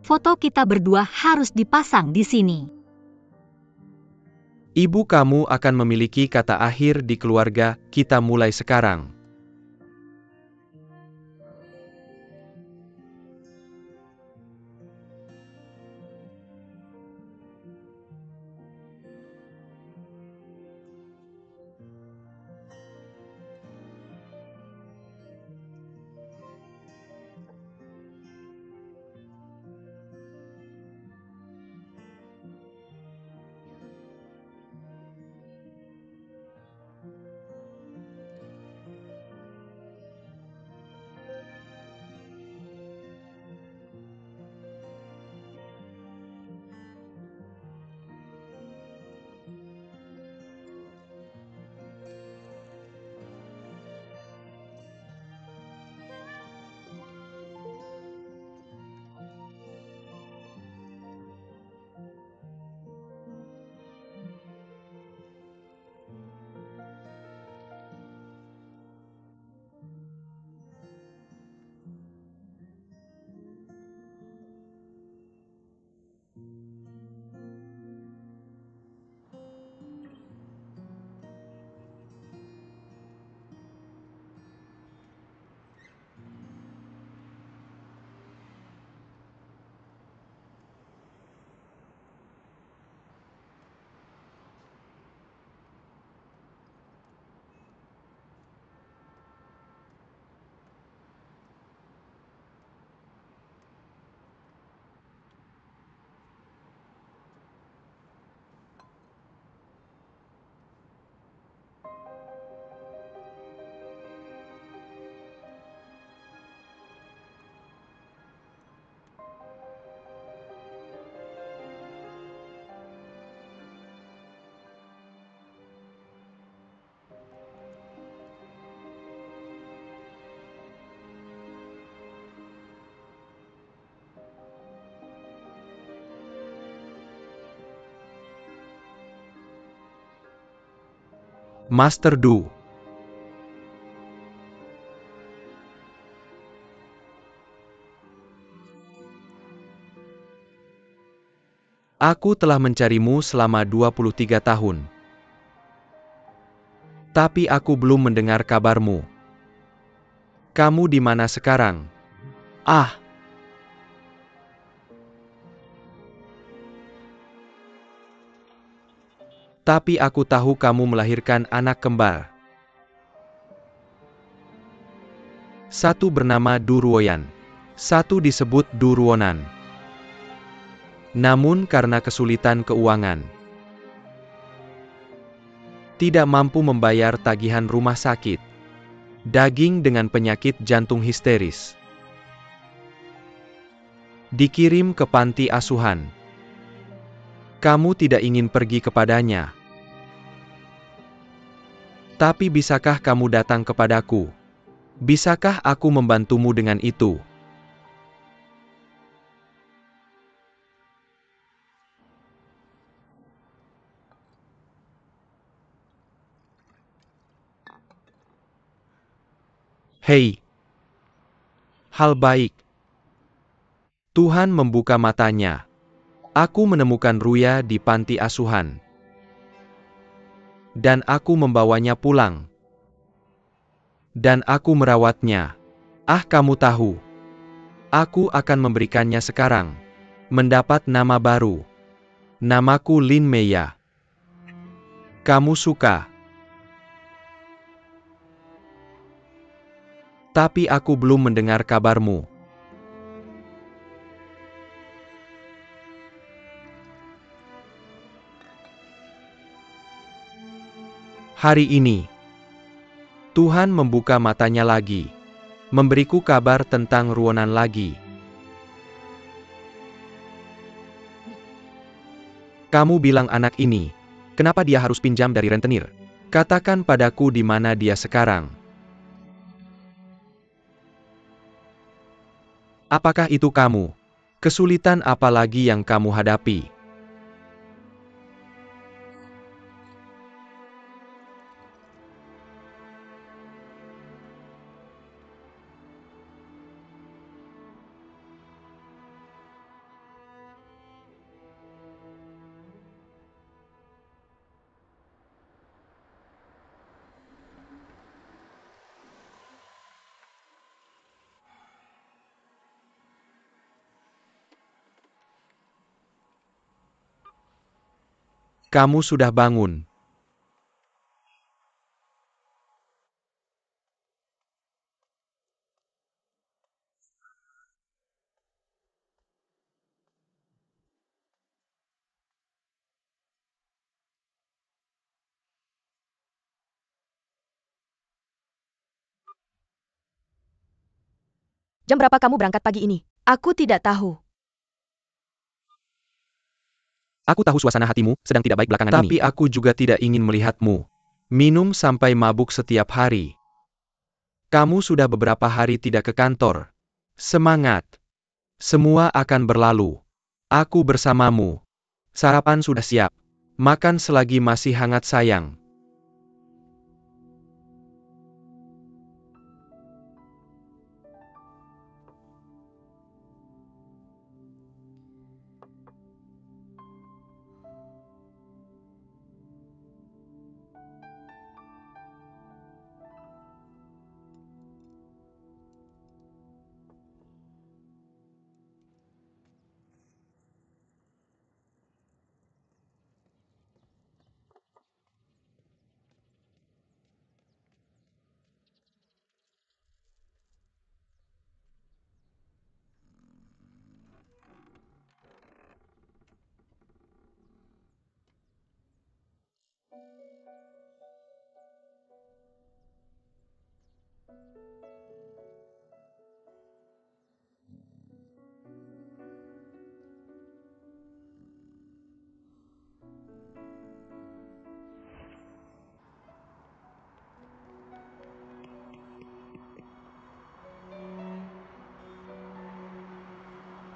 Foto kita berdua harus dipasang di sini. Ibu kamu akan memiliki kata akhir di keluarga kita mulai sekarang. Master Du. Aku telah mencarimu selama 23 tahun. Tapi aku belum mendengar kabarmu. Kamu di mana sekarang? Ah! Tapi aku tahu kamu melahirkan anak kembar. Satu bernama Duruoyan. Satu disebut Duruonan. Namun karena kesulitan keuangan, tidak mampu membayar tagihan rumah sakit, daging dengan penyakit jantung histeris, dikirim ke panti asuhan. Kamu tidak ingin pergi kepadanya. Tapi bisakah kamu datang kepadaku? Bisakah aku membantumu dengan itu? Hei, hal baik. Tuhan membuka matanya. Aku menemukan Ruya di panti asuhan. Dan aku membawanya pulang. Dan aku merawatnya. Ah, kamu tahu. Aku akan memberikannya sekarang. Mendapat nama baru. Namaku Lin Meya. Kamu suka? Tapi aku belum mendengar kabarmu. Hari ini, Tuhan membuka matanya lagi, memberiku kabar tentang Ruonan lagi. Kamu bilang anak ini, kenapa dia harus pinjam dari rentenir? Katakan padaku di mana dia sekarang. Apakah itu kamu? Kesulitan apa lagi yang kamu hadapi? Kamu sudah bangun. Jam berapa kamu berangkat pagi ini? Aku tidak tahu. Aku tahu suasana hatimu sedang tidak baik belakangan ini. Tapi aku juga tidak ingin melihatmu minum sampai mabuk setiap hari. Kamu sudah beberapa hari tidak ke kantor. Semangat. Semua akan berlalu. Aku bersamamu. Sarapan sudah siap. Makan selagi masih hangat sayang.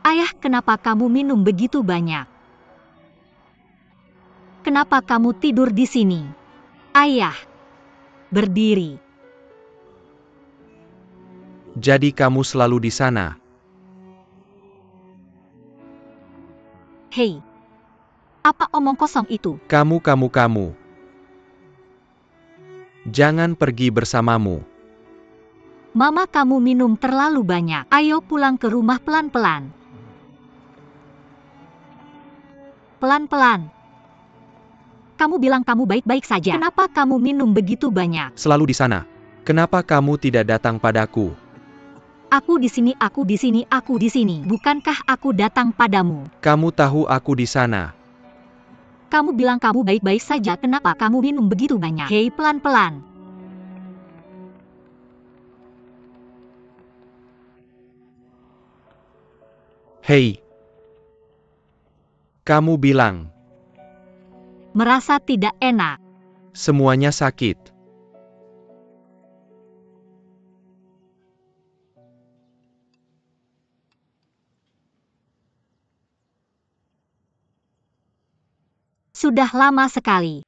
Ayah, kenapa kamu minum begitu banyak? Kenapa kamu tidur di sini? Ayah, berdiri. Jadi kamu selalu di sana. Hei, apa omong kosong itu? Kamu. Jangan pergi bersamamu. Mama, kamu minum terlalu banyak. Ayo pulang ke rumah pelan-pelan. Pelan-pelan. Kamu bilang kamu baik-baik saja. Kenapa kamu minum begitu banyak? Selalu di sana. Kenapa kamu tidak datang padaku? Aku di sini, aku di sini, aku di sini. Bukankah aku datang padamu? Kamu tahu aku di sana. Kamu bilang kamu baik-baik saja. Kenapa kamu minum begitu banyak? Hei, pelan-pelan. Hei. Kamu bilang. Merasa tidak enak. Semuanya sakit. Sudah lama sekali.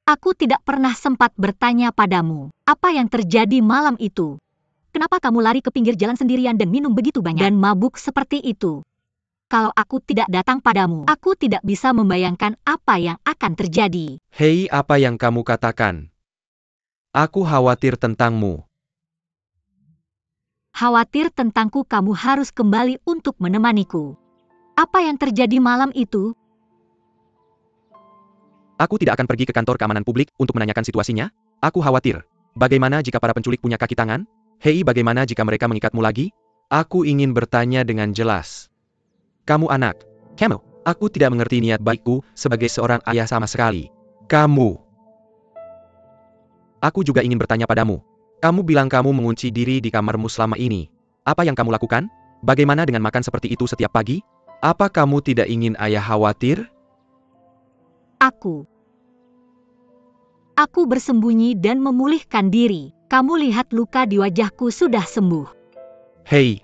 Aku tidak pernah sempat bertanya padamu, apa yang terjadi malam itu? Kenapa kamu lari ke pinggir jalan sendirian dan minum begitu banyak dan mabuk seperti itu? Kalau aku tidak datang padamu, aku tidak bisa membayangkan apa yang akan terjadi. Hei, apa yang kamu katakan? Aku khawatir tentangmu. Khawatir tentangku, kamu harus kembali untuk menemaniku. Apa yang terjadi malam itu? Aku tidak akan pergi ke kantor keamanan publik untuk menanyakan situasinya. Aku khawatir. Bagaimana jika para penculik punya kaki tangan? Hei, bagaimana jika mereka mengikatmu lagi? Aku ingin bertanya dengan jelas. Kamu anak. Camel, aku tidak mengerti niat baikku sebagai seorang ayah sama sekali. Kamu. Aku juga ingin bertanya padamu. Kamu bilang kamu mengunci diri di kamarmu selama ini. Apa yang kamu lakukan? Bagaimana dengan makan seperti itu setiap pagi? Apa kamu tidak ingin ayah khawatir? Aku bersembunyi dan memulihkan diri. Kamu lihat luka di wajahku sudah sembuh. Hei.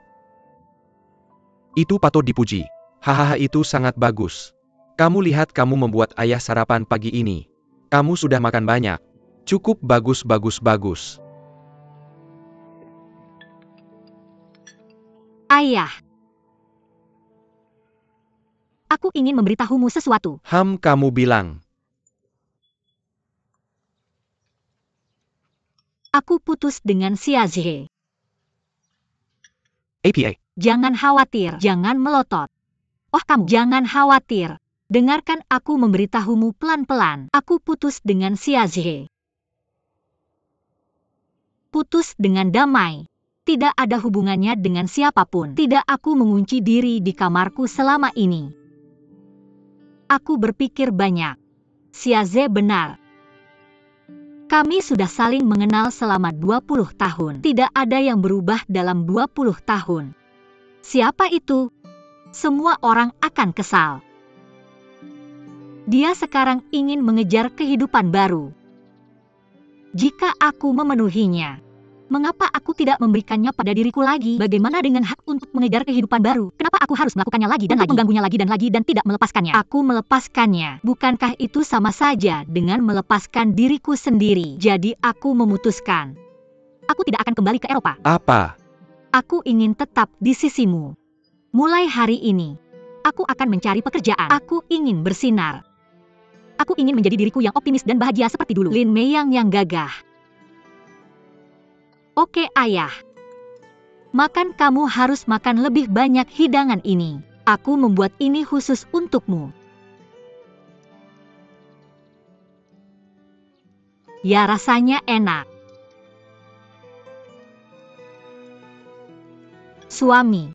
Itu patut dipuji. Hahaha, itu sangat bagus. Kamu lihat, kamu membuat ayah sarapan pagi ini. Kamu sudah makan banyak. Cukup bagus. Ayah. Aku ingin memberitahumu sesuatu. Kamu bilang. Aku putus dengan Xiaozhe. APA. Jangan khawatir, jangan melotot. Oh kamu, jangan khawatir. Dengarkan aku memberitahumu pelan-pelan. Aku putus dengan Xiaozhe. Putus dengan damai. Tidak ada hubungannya dengan siapapun. Tidak, aku mengunci diri di kamarku selama ini. Aku berpikir banyak. Xiaozhe benar. Kami sudah saling mengenal selama 20 tahun. Tidak ada yang berubah dalam 20 tahun. Siapa itu? Semua orang akan kesal. Dia sekarang ingin mengejar kehidupan baru. Jika aku memenuhinya, mengapa aku tidak memberikannya pada diriku lagi? Bagaimana dengan hak untuk mengejar kehidupan baru? Kenapa aku harus melakukannya lagi dan lagi, mengganggunya lagi dan tidak melepaskannya? Aku melepaskannya. Bukankah itu sama saja dengan melepaskan diriku sendiri? Jadi aku memutuskan. Aku tidak akan kembali ke Eropa. Apa? Aku ingin tetap di sisimu. Mulai hari ini, aku akan mencari pekerjaan. Aku ingin bersinar. Aku ingin menjadi diriku yang optimis dan bahagia seperti dulu. Lin Meiyang yang gagah. Oke ayah. Makan, kamu harus makan lebih banyak hidangan ini. Aku membuat ini khusus untukmu. Ya, rasanya enak. Suami.